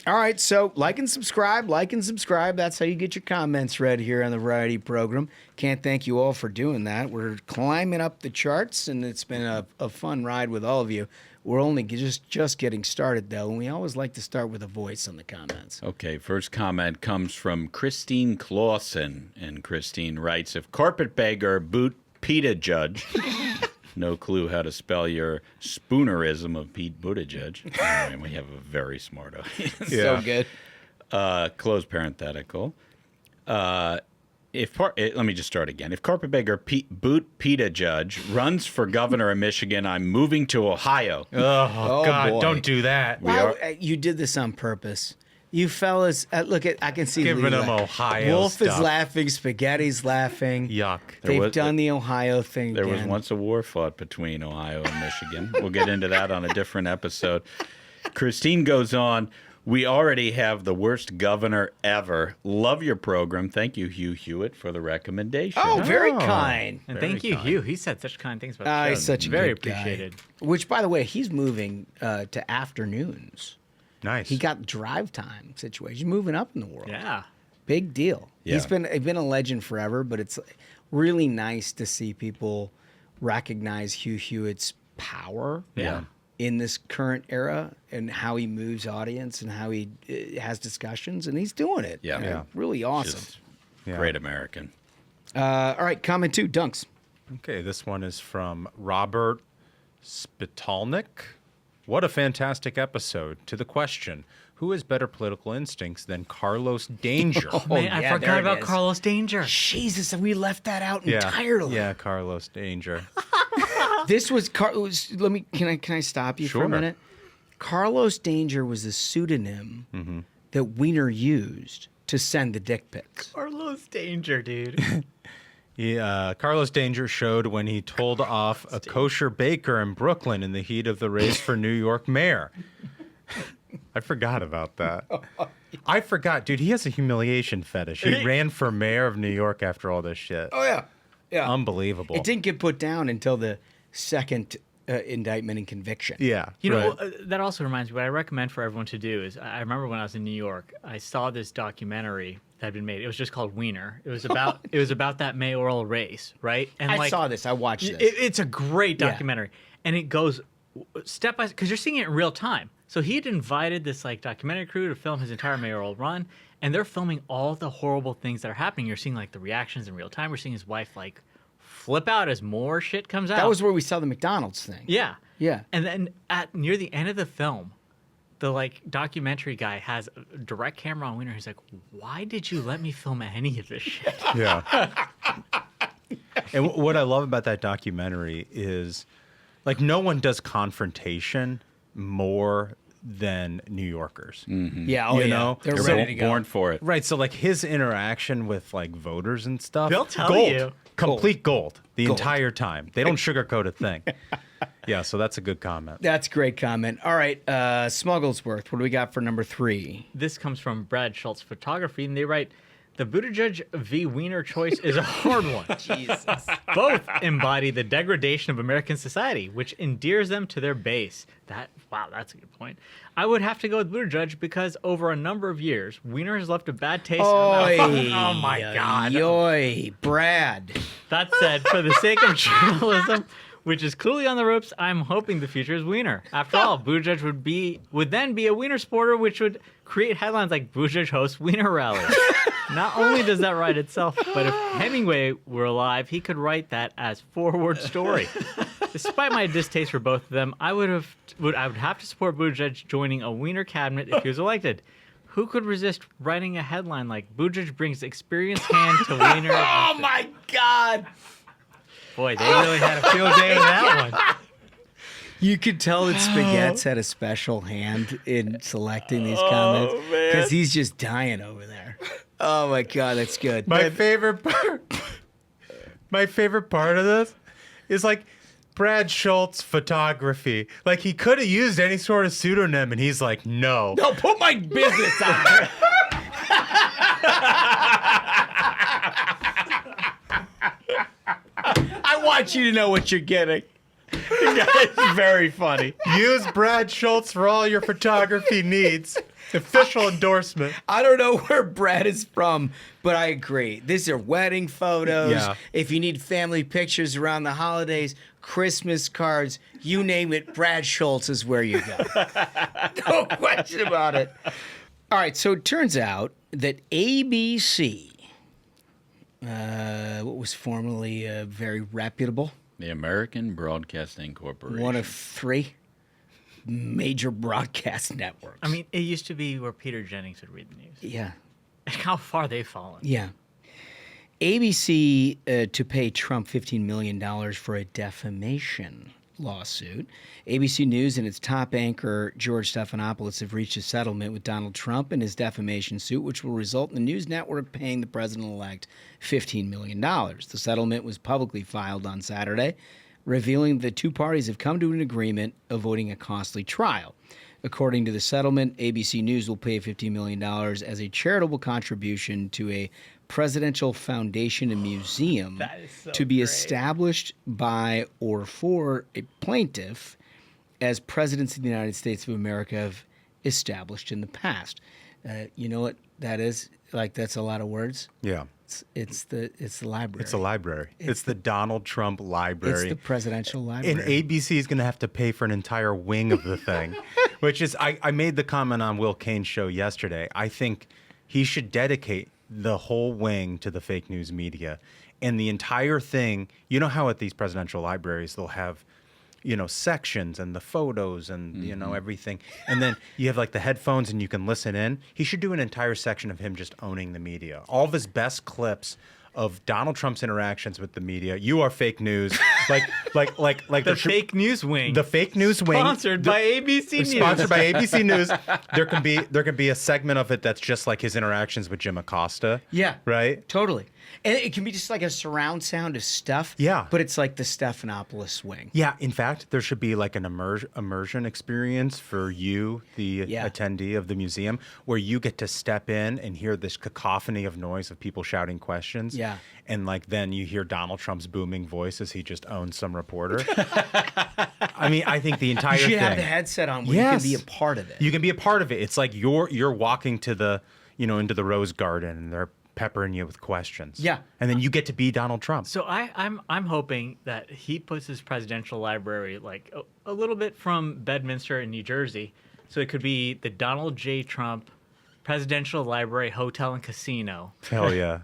[SPEAKER 1] All right, so like and subscribe. That's how you get your comments read here on the Variety Program. Can't thank you all for doing that. We're climbing up the charts, and it's been a fun ride with all of you. We're only just getting started, though, and we always like to start with a voice on the comments.
[SPEAKER 5] Okay, first comment comes from Christine Clausen, and Christine writes, if carpetbagger boot PETA judge... No clue how to spell your spoonerism of Pete Buttigieg. And we have a very smart audience.
[SPEAKER 1] So good.
[SPEAKER 5] Close parenthetical. Let me just start again. If carpetbagger boot PETA judge runs for governor of Michigan, I'm moving to Ohio.
[SPEAKER 3] Oh, God,
[SPEAKER 1] boy.
[SPEAKER 3] don't do that.
[SPEAKER 1] You did this on purpose. You fellas, look at I can see
[SPEAKER 3] Giving
[SPEAKER 1] Lee
[SPEAKER 3] them
[SPEAKER 1] laugh.
[SPEAKER 3] Ohio
[SPEAKER 1] Wolf is
[SPEAKER 3] stuff.
[SPEAKER 1] laughing, Spaghetti's laughing.
[SPEAKER 3] Yuck.
[SPEAKER 1] They've done the Ohio thing.
[SPEAKER 5] There was
[SPEAKER 1] again.
[SPEAKER 5] once a war fought between Ohio and Michigan. We'll get into that on a different episode. Christine goes on, we already have the worst governor ever. Love your program. Thank you, Hugh Hewitt, for the recommendation.
[SPEAKER 1] Oh, very kind.
[SPEAKER 2] And thank you, Hugh. He said such kind things about the show.
[SPEAKER 1] He's such a
[SPEAKER 2] Very
[SPEAKER 1] good guy.
[SPEAKER 2] appreciated.
[SPEAKER 1] Which, by the way, he's moving to afternoons.
[SPEAKER 3] Nice.
[SPEAKER 1] He got drive time situation, moving up in the world.
[SPEAKER 2] Yeah.
[SPEAKER 1] Big deal.
[SPEAKER 5] Yeah.
[SPEAKER 1] He's been a legend forever, but it's really nice to see people recognize Hugh Hewitt's power
[SPEAKER 2] Yeah.
[SPEAKER 1] in this current era and how he moves audience and how he has discussions, and he's doing it.
[SPEAKER 5] Yeah.
[SPEAKER 1] And
[SPEAKER 5] Yeah.
[SPEAKER 1] Really awesome.
[SPEAKER 5] Just
[SPEAKER 3] Yeah.
[SPEAKER 5] great American.
[SPEAKER 1] All right, comment 2, Dunks.
[SPEAKER 3] Okay, this one is from Robert Spitalnik. What a fantastic episode. To the question, who has better political instincts than Carlos Danger?
[SPEAKER 2] Man, I
[SPEAKER 1] yeah, there
[SPEAKER 2] forgot
[SPEAKER 1] it
[SPEAKER 2] about
[SPEAKER 1] is.
[SPEAKER 2] Carlos Danger.
[SPEAKER 1] Jesus, we left that out entirely.
[SPEAKER 3] Yeah, Carlos Danger.
[SPEAKER 1] This was can I stop you for
[SPEAKER 3] Sure.
[SPEAKER 1] a minute? Carlos Danger was a pseudonym that Wiener used to send the dick pics.
[SPEAKER 2] Carlos Danger, dude.
[SPEAKER 3] Carlos Danger showed when he told off a kosher baker in Brooklyn in the heat of the race for New York mayor. I forgot about that. I forgot, dude. He has a humiliation fetish. He ran for mayor of New York after all this shit.
[SPEAKER 1] Oh yeah. Yeah.
[SPEAKER 3] Unbelievable.
[SPEAKER 1] It didn't get put down until the second indictment and conviction.
[SPEAKER 3] Yeah.
[SPEAKER 2] You know,
[SPEAKER 3] right.
[SPEAKER 2] that also reminds me, what I recommend for everyone to do is, I remember when I was in New York, I saw this documentary that had been made. It was just called Wiener. It was about that mayoral race, right? And
[SPEAKER 1] I saw this. I watched this.
[SPEAKER 2] It's a great documentary. And it goes step by step, because you're seeing it in real time. So he had invited this like documentary crew to film his entire mayoral run, and they're filming all the horrible things that are happening. You're seeing like the reactions in real time. We're seeing his wife like flip out as more shit comes out.
[SPEAKER 1] That was where we saw the McDonald's thing.
[SPEAKER 2] Yeah.
[SPEAKER 1] Yeah.
[SPEAKER 2] And then near the end of the film, the like documentary guy has a direct camera on Wiener. He's like, "Why did you let me film any of this shit?"
[SPEAKER 3] Yeah. And what I love about that documentary is, like, no one does confrontation more than New Yorkers.
[SPEAKER 1] Yeah. Oh,
[SPEAKER 3] You
[SPEAKER 1] yeah.
[SPEAKER 3] know?
[SPEAKER 1] They're
[SPEAKER 5] They're
[SPEAKER 1] ready to go.
[SPEAKER 5] born for it.
[SPEAKER 3] Right. So, like, his interaction with, like, voters and stuff.
[SPEAKER 2] They'll tell
[SPEAKER 3] gold.
[SPEAKER 2] you.
[SPEAKER 3] Complete gold the entire time. They don't sugarcoat a thing. Yeah. So that's a good comment.
[SPEAKER 1] That's a great comment. All right. Smugglesworth, what do we got for number 3?
[SPEAKER 2] This comes from Brad Schultz Photography, and they write, "The Buttigieg v. Wiener choice is a hard one.
[SPEAKER 1] Jesus.
[SPEAKER 2] Both embody the degradation of American society, which endears them to their base." Wow, that's a good point. I would have to go with Buttigieg because over a number of years, Wiener has left a bad taste in my mouth. Oh my God.
[SPEAKER 1] Yoy, Brad.
[SPEAKER 2] That said, for the sake of journalism, which is clearly on the ropes, I'm hoping the future is Wiener. After all, Buttigieg would then be a Wiener supporter, which would create headlines like "Buttigieg hosts Wiener rally." Not only does that write itself, but if Hemingway were alive, he could write that as forward story. Despite my distaste for both of them, I would have to support Buttigieg joining a Wiener cabinet if he was elected. Who could resist writing a headline like "Buttigieg brings experienced hand to Wiener"?
[SPEAKER 1] Oh, my God.
[SPEAKER 2] Boy, they really had a field day with that one.
[SPEAKER 1] You could tell that Spaghetti's had a special hand in selecting these comments because he's just dying over there. Oh, my God. That's good.
[SPEAKER 3] My favorite part of this is, like, Brad Schultz Photography. Like, he could have used any sort of pseudonym, and he's like, no.
[SPEAKER 1] No, put my business out there. I want you to know what you're getting. It's very funny.
[SPEAKER 3] Use Brad Schultz for all your photography needs. Official endorsement.
[SPEAKER 1] I don't know where Brad is from, but I agree. These are wedding photos.
[SPEAKER 3] Yeah.
[SPEAKER 1] If you need family pictures around the holidays, Christmas cards, you name it, Brad Schultz is where you go. No question about it. All right, so it turns out that ABC, what was formerly very reputable,
[SPEAKER 5] The American Broadcasting Corporation.
[SPEAKER 1] one of 3 major broadcast networks.
[SPEAKER 2] I mean, it used to be where Peter Jennings would read the news.
[SPEAKER 1] Yeah.
[SPEAKER 2] And how far they've fallen.
[SPEAKER 1] Yeah. ABC to pay Trump $15 million for a defamation lawsuit. ABC News and its top anchor, George Stephanopoulos, have reached a settlement with Donald Trump in his defamation suit, which will result in the news network paying the president-elect $15 million. The settlement was publicly filed on Saturday, revealing the 2 parties have come to an agreement, avoiding a costly trial. According to the settlement, ABC News will pay $15 million as a charitable contribution to a presidential foundation and museum to be established by or for a plaintiff, as presidents of the United States of America have established in the past. You know what that is? Like, that's a lot of words.
[SPEAKER 3] Yeah.
[SPEAKER 1] It's the library.
[SPEAKER 3] It's a library. It's the Donald Trump library.
[SPEAKER 1] It's the presidential library.
[SPEAKER 3] And ABC is going to have to pay for an entire wing of the thing, which is, I made the comment on Will Kane's show yesterday. I think he should dedicate the whole wing to the fake news media. And the entire thing, you know how at these presidential libraries they'll have, sections and the photos and, everything. And then you have like the headphones and you can listen in. He should do an entire section of him just owning the media. All of his best clips of Donald Trump's interactions with the media. You are fake news. like
[SPEAKER 2] The fake news wing.
[SPEAKER 3] The fake news wing.
[SPEAKER 2] Sponsored by ABC News.
[SPEAKER 3] Sponsored by ABC News. There can be a segment of it that's just like his interactions with Jim Acosta.
[SPEAKER 1] Yeah.
[SPEAKER 3] Right?
[SPEAKER 1] Totally. And it can be just like a surround sound of stuff.
[SPEAKER 3] Yeah.
[SPEAKER 1] But it's like the Stephanopoulos wing.
[SPEAKER 3] Yeah. In fact, there should be like an immersion experience for you, the attendee of the museum, where you get to step in and hear this cacophony of noise of people shouting questions.
[SPEAKER 1] Yeah.
[SPEAKER 3] And like then you hear Donald Trump's booming voice as he just owns some reporter. I mean, I think the entire
[SPEAKER 1] You should
[SPEAKER 3] thing.
[SPEAKER 1] have the headset on where you can be a part of it.
[SPEAKER 3] You can be a part of it. It's like you're walking to the, into the rose garden and they're peppering you with questions.
[SPEAKER 1] Yeah.
[SPEAKER 3] And then you get to be Donald Trump.
[SPEAKER 2] So I'm hoping that he puts his presidential library like a little bit from Bedminster in New Jersey. So it could be the Donald J. Trump Presidential Library Hotel and Casino.
[SPEAKER 3] Hell yeah.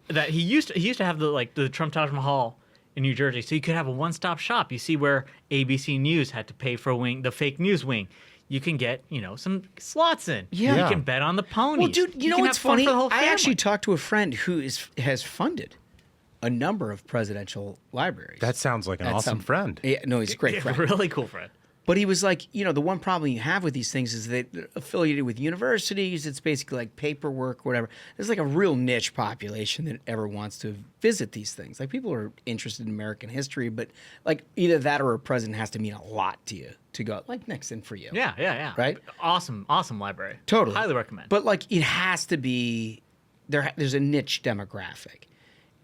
[SPEAKER 2] That he used to have the Trump Taj Mahal in New Jersey. So you could have a one-stop shop. You see where ABC News had to pay for the fake news wing. You can get, some slots in.
[SPEAKER 1] Yeah.
[SPEAKER 2] You can bet on the ponies.
[SPEAKER 1] Well, dude, you know
[SPEAKER 2] can
[SPEAKER 1] what's
[SPEAKER 2] have fun
[SPEAKER 1] funny?
[SPEAKER 2] for the whole
[SPEAKER 1] I
[SPEAKER 2] family.
[SPEAKER 1] actually talked to a friend who has funded a number of presidential libraries.
[SPEAKER 3] That sounds like an
[SPEAKER 1] That's
[SPEAKER 3] awesome friend.
[SPEAKER 1] Yeah, no, he's a great friend.
[SPEAKER 2] Really cool friend.
[SPEAKER 1] But he was like, the one problem you have with these things is they're affiliated with universities. It's basically like paperwork, whatever. There's like a real niche population that ever wants to visit these things. Like people are interested in American history, but like either that or a president has to mean a lot to you to go. Like Nixon for you.
[SPEAKER 2] Yeah.
[SPEAKER 1] Right?
[SPEAKER 2] Awesome library.
[SPEAKER 1] Totally.
[SPEAKER 2] Highly recommend.
[SPEAKER 1] But like it has to be there's a niche demographic.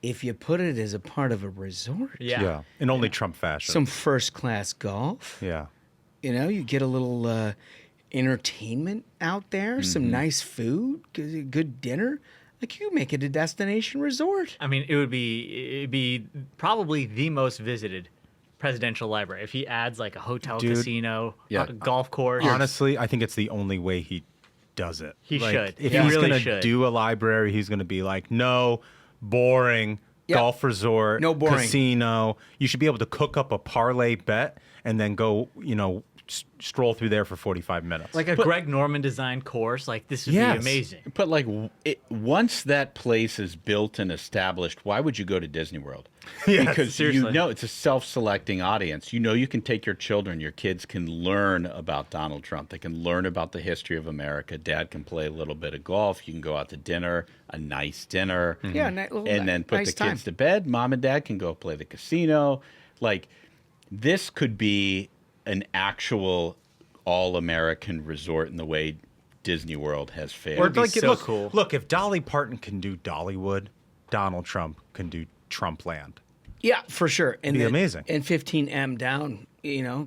[SPEAKER 1] If you put it as a part of a resort,
[SPEAKER 2] yeah.
[SPEAKER 3] In only Trump fashion.
[SPEAKER 1] some first class golf.
[SPEAKER 3] Yeah.
[SPEAKER 1] You get a little entertainment out there, some nice food, good dinner. Like you make it a destination resort.
[SPEAKER 2] I mean, it'd be probably the most visited presidential library if he adds like a hotel,
[SPEAKER 3] Dude,
[SPEAKER 2] casino,
[SPEAKER 5] yeah.
[SPEAKER 2] a golf course.
[SPEAKER 3] Honestly, I think it's the only way he does it.
[SPEAKER 2] He should.
[SPEAKER 3] If
[SPEAKER 2] He
[SPEAKER 3] he's
[SPEAKER 2] really
[SPEAKER 3] going to
[SPEAKER 2] should.
[SPEAKER 3] do a library, he's going to be like, no, boring,
[SPEAKER 1] Yeah.
[SPEAKER 3] golf resort,
[SPEAKER 1] No boring.
[SPEAKER 3] casino. You should be able to cook up a parlay bet and then go, stroll through there for 45 minutes.
[SPEAKER 2] Like a Greg Norman designed course. Like this would
[SPEAKER 3] Yes.
[SPEAKER 2] be amazing.
[SPEAKER 5] But like, once that place is built and established, why would you go to Disney World?
[SPEAKER 3] Yes,
[SPEAKER 5] Because
[SPEAKER 2] seriously.
[SPEAKER 5] it's a self-selecting audience. You can take your children. Your kids can learn about Donald Trump. They can learn about the history of America. Dad can play a little bit of golf. You can go out to dinner, a nice dinner.
[SPEAKER 1] Yeah,
[SPEAKER 5] and then put
[SPEAKER 1] nice
[SPEAKER 5] the
[SPEAKER 1] time.
[SPEAKER 5] kids to bed. Mom and Dad can go play the casino. Like, this could be an actual all-American resort in the way Disney World has failed.
[SPEAKER 3] Or
[SPEAKER 2] be
[SPEAKER 3] like,
[SPEAKER 2] so
[SPEAKER 3] look,
[SPEAKER 2] cool.
[SPEAKER 3] look, if Dolly Parton can do Dollywood, Donald Trump can do Trumpland.
[SPEAKER 1] Yeah, for sure. And
[SPEAKER 3] Be
[SPEAKER 1] then-
[SPEAKER 3] amazing.
[SPEAKER 1] And 15M down,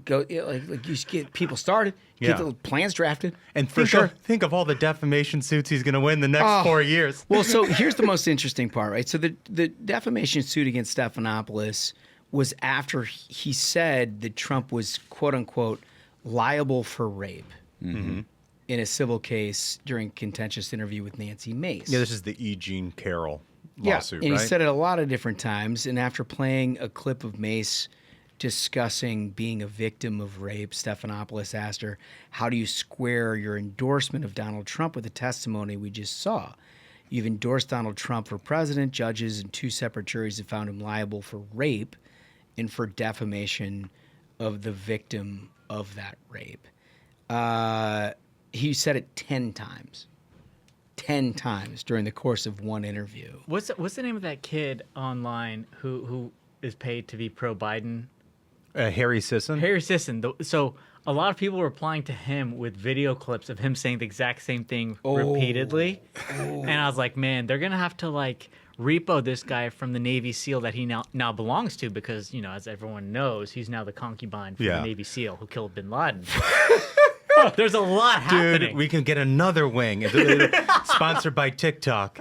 [SPEAKER 1] go like you just get people started, get
[SPEAKER 3] Yeah.
[SPEAKER 1] the plans drafted,
[SPEAKER 3] And
[SPEAKER 1] for
[SPEAKER 3] think,
[SPEAKER 1] sure.
[SPEAKER 3] think of all the defamation suits he's going to win the next 4 years.
[SPEAKER 1] Well, so here's the most interesting part, right? So the defamation suit against Stephanopoulos was after he said that Trump was, quote unquote, liable for rape in a civil case during a contentious interview with Nancy Mace.
[SPEAKER 3] Yeah, this is the E. Jean Carroll lawsuit,
[SPEAKER 1] and
[SPEAKER 3] right?
[SPEAKER 1] he said it a lot of different times. And after playing a clip of Mace discussing being a victim of rape, Stephanopoulos asked her, how do you square your endorsement of Donald Trump with the testimony we just saw? You've endorsed Donald Trump for president. Judges and 2 separate juries have found him liable for rape and for defamation of the victim of that rape. He said it 10 times. 10 times during the course of one interview.
[SPEAKER 2] What's the name of that kid online who is paid to be pro-Biden?
[SPEAKER 3] Harry Sisson.
[SPEAKER 2] Harry Sisson. So a lot of people were replying to him with video clips of him saying the exact same thing repeatedly. And I was like, man, they're going to have to like repo this guy from the Navy SEAL that he now belongs to because, as everyone knows, he's now the concubine from
[SPEAKER 3] Yeah.
[SPEAKER 2] the Navy SEAL who killed bin Laden. There's a lot happening.
[SPEAKER 3] Dude, we can get another wing. Sponsored by TikTok.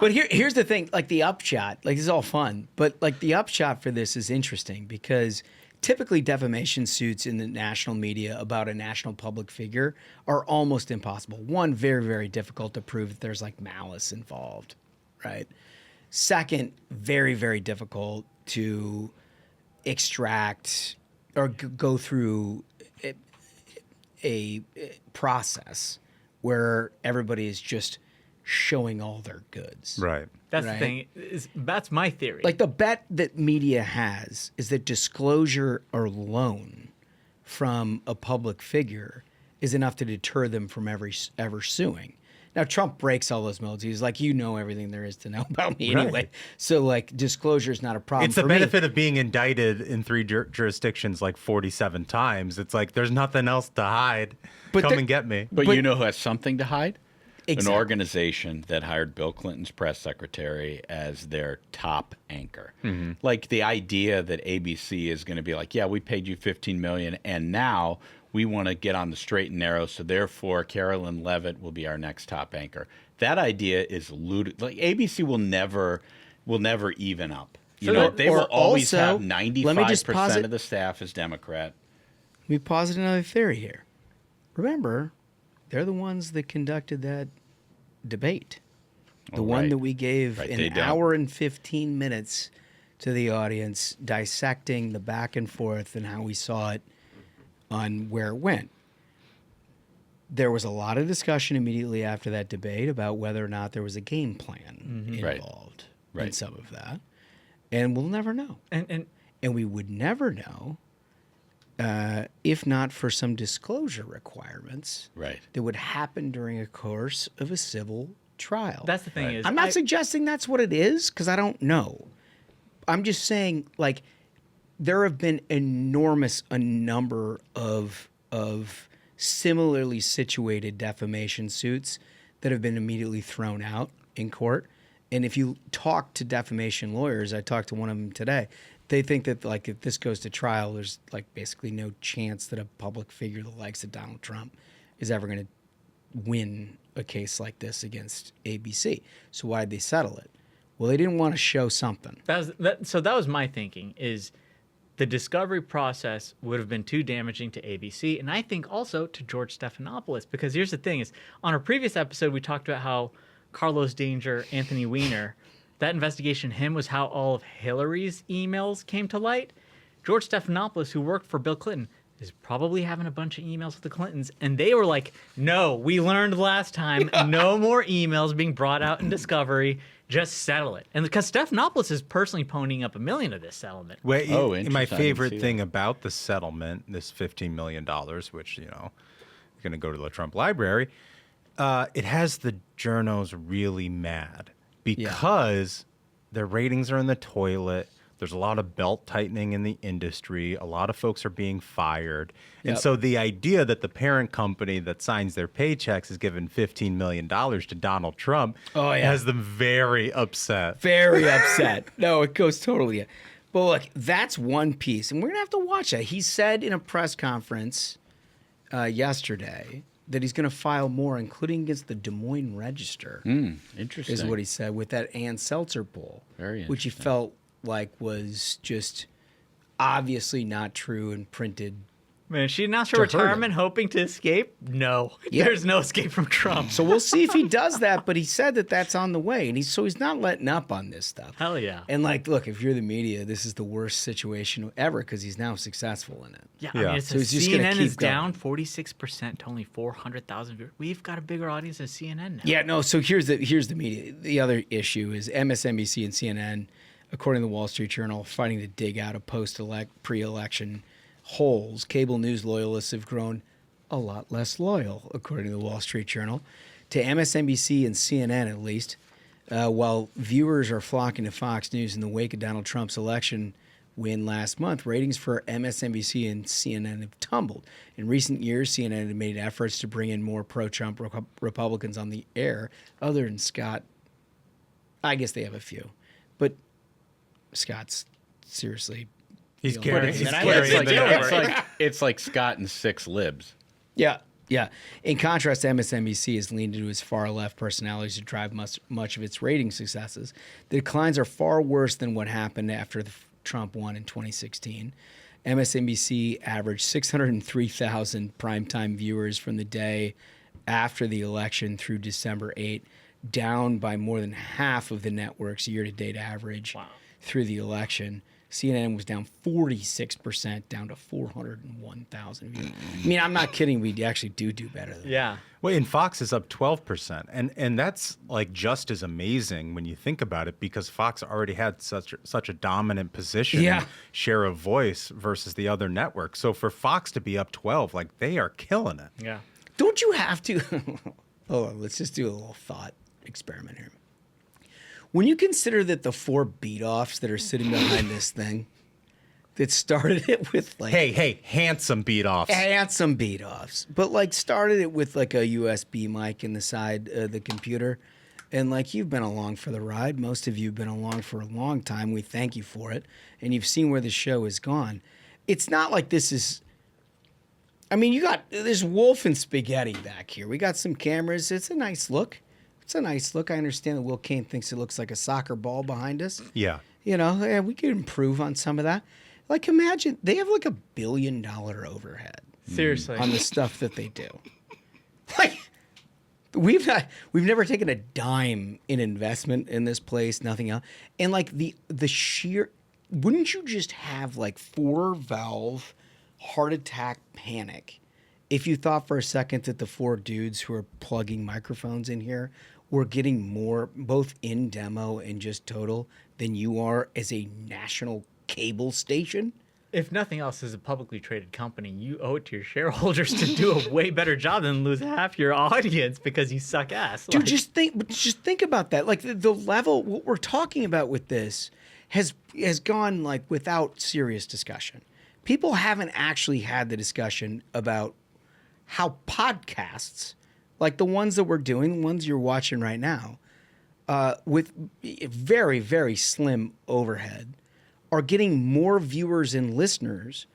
[SPEAKER 1] But here's the thing, like the upshot, like this is all fun, but like the upshot for this is interesting because typically defamation suits in the national media about a national public figure are almost impossible. One, very, very difficult to prove that there's like malice involved, right? Second, very, very difficult to extract or go through a process where everybody is just showing all their goods.
[SPEAKER 3] Right.
[SPEAKER 2] That's
[SPEAKER 1] Right.
[SPEAKER 2] the thing. That's my theory.
[SPEAKER 1] Like the bet that media has is that disclosure alone from a public figure is enough to deter them from ever suing. Now Trump breaks all those modes. He's like, you know everything there is to know about me anyway.
[SPEAKER 3] Right.
[SPEAKER 1] So like disclosure is not a problem.
[SPEAKER 3] It's the
[SPEAKER 1] for
[SPEAKER 3] benefit
[SPEAKER 1] me.
[SPEAKER 3] of being indicted in 3 jurisdictions like 47 times. It's like there's nothing else to hide.
[SPEAKER 1] But
[SPEAKER 3] Come and get me.
[SPEAKER 5] But you know who has something to hide?
[SPEAKER 1] Exactly.
[SPEAKER 5] An organization that hired Bill Clinton's press secretary as their top anchor. Like the idea that ABC is going to be like, yeah, we paid you $15 million, and now we want to get on the straight and narrow, so therefore Carolyn Levitt will be our next top anchor. That idea is ludicrous. Like ABC will never even up. You know, they will always have 95% of the staff as Democrat.
[SPEAKER 1] Let me posit another theory here. Remember, they're the ones that conducted that debate. The one that we gave an hour and 15 minutes to the audience dissecting the back and forth and how we saw it on where it went. There was a lot of discussion immediately after that debate about whether or not there was a game plan involved in some of that. And we'll never know. And we would never know if not for some disclosure requirements that would happen during a course of a civil trial.
[SPEAKER 2] That's the thing is,
[SPEAKER 1] I'm not suggesting that's what it is because I don't know. I'm just saying, like, there have been a number of similarly situated defamation suits that have been immediately thrown out in court. And if you talk to defamation lawyers, I talked to one of them today, they think that, like, if this goes to trial, there's, like, basically no chance that a public figure the likes of Donald Trump is ever going to win a case like this against ABC. So why did they settle it? Well, they didn't want to show something.
[SPEAKER 2] So that was my thinking, is the discovery process would have been too damaging to ABC, and I think also to George Stephanopoulos, because here's the thing is, on our previous episode, we talked about how Carlos Danger, Anthony Weiner, that investigation, him, was how all of Hillary's emails came to light. George Stephanopoulos, who worked for Bill Clinton, is probably having a bunch of emails with the Clintons, and they were like, no, we learned last time, no more emails being brought out in discovery, just settle it. And because Stephanopoulos is personally ponying up $1 million of this settlement.
[SPEAKER 3] Wait,
[SPEAKER 5] interesting.
[SPEAKER 3] my
[SPEAKER 5] I didn't
[SPEAKER 3] favorite
[SPEAKER 5] see
[SPEAKER 3] thing
[SPEAKER 5] that.
[SPEAKER 3] about the settlement, this $15 million, which, you know, is going to go to the Trump library, it has the journos really mad because their ratings are in the toilet. There's a lot of belt tightening in the industry. A lot of folks are being fired. And so the idea that the parent company that signs their paychecks is given $15 million to Donald Trump has them very upset.
[SPEAKER 1] Very upset. No, it goes totally. But look, that's one piece. And we're going to have to watch that. He said in a press conference yesterday that he's going to file more, including against the Des Moines Register.
[SPEAKER 5] Interesting.
[SPEAKER 1] Is what he said with that Ann Seltzer poll.
[SPEAKER 5] Very
[SPEAKER 1] which he felt like was just obviously not true and printed.
[SPEAKER 2] Man, she announced her
[SPEAKER 1] To hurt
[SPEAKER 2] retirement hoping to escape? No.
[SPEAKER 1] Yeah.
[SPEAKER 2] There's no escape from Trump.
[SPEAKER 1] So we'll see if he does that, but he said that that's on the way. And he's not letting up on this stuff.
[SPEAKER 2] Hell yeah.
[SPEAKER 1] And like, look, if you're the media, this is the worst situation ever because he's now successful in it.
[SPEAKER 2] Yeah, I mean,
[SPEAKER 1] So he's just gonna
[SPEAKER 2] CNN
[SPEAKER 1] keep
[SPEAKER 2] is down
[SPEAKER 1] going.
[SPEAKER 2] 46% to only 400,000 viewers. We've got a bigger audience than CNN now.
[SPEAKER 1] Yeah, no, so here's the media. The other issue is MSNBC and CNN, according to the Wall Street Journal, fighting to dig out of pre-election holes. Cable news loyalists have grown a lot less loyal, according to the Wall Street Journal, to MSNBC and CNN at least, while viewers are flocking to Fox News in the wake of Donald Trump's election win last month. Ratings for MSNBC and CNN have tumbled. In recent years, CNN had made efforts to bring in more pro-Trump Republicans on the air, other than Scott. I guess they have a few, but Scott's seriously.
[SPEAKER 3] He's
[SPEAKER 1] feeling
[SPEAKER 3] carrying.
[SPEAKER 1] it.
[SPEAKER 3] He's
[SPEAKER 1] And I
[SPEAKER 3] carrying
[SPEAKER 1] was
[SPEAKER 3] the
[SPEAKER 1] like,
[SPEAKER 3] number.
[SPEAKER 5] It's like Scott and 6 libs.
[SPEAKER 1] Yeah, yeah. In contrast, MSNBC has leaned into its far-left personalities to drive much of its rating successes. The declines are far worse than what happened after Trump won in 2016. MSNBC averaged 603,000 primetime viewers from the day after the election through December 8, down by more than half of the network's year-to-date average through the election. CNN was down 46%, down to 401,000 views. I mean, I'm not kidding. We actually do better than that.
[SPEAKER 3] Well, and Fox is up 12%. And that's like just as amazing when you think about it, because Fox already had such a dominant position and share of voice versus the other networks. So for Fox to be up 12, like they are killing it.
[SPEAKER 2] Yeah.
[SPEAKER 1] Don't you have to? Let's just do a little thought experiment here. When you consider that the 4 beat-offs that are sitting behind this thing, that started it with like...
[SPEAKER 3] Hey, handsome beat-offs.
[SPEAKER 1] Handsome beat-offs. But like started it with like a USB mic in the side of the computer. And like you've been along for the ride. Most of you have been along for a long time. We thank you for it. And you've seen where the show has gone. It's not like this is... I mean, there's wolf and spaghetti back here. We got some cameras. It's a nice look. It's a nice look. I understand that Will Kane thinks it looks like a soccer ball behind us.
[SPEAKER 3] Yeah.
[SPEAKER 1] You know, we could improve on some of that. Like, imagine they have like $1 billion overhead.
[SPEAKER 2] Seriously.
[SPEAKER 1] On the stuff that they do. Like, we've never taken a dime in investment in this place, nothing else. And like the sheer, wouldn't you just have like 4-valve heart attack panic if you thought for a second that the 4 dudes who are plugging microphones in here were getting more, both in demo and just total, than you are as a national cable station?
[SPEAKER 2] If nothing else, as a publicly traded company, you owe it to your shareholders to do a way better job than lose half your audience because you suck ass.
[SPEAKER 1] Dude, just think about that. Like the level, what we're talking about with this has gone like without serious discussion. People haven't actually had the discussion about how podcasts, like the ones that we're doing, the ones you're watching right now, with very, very slim overhead, are getting more viewers and listeners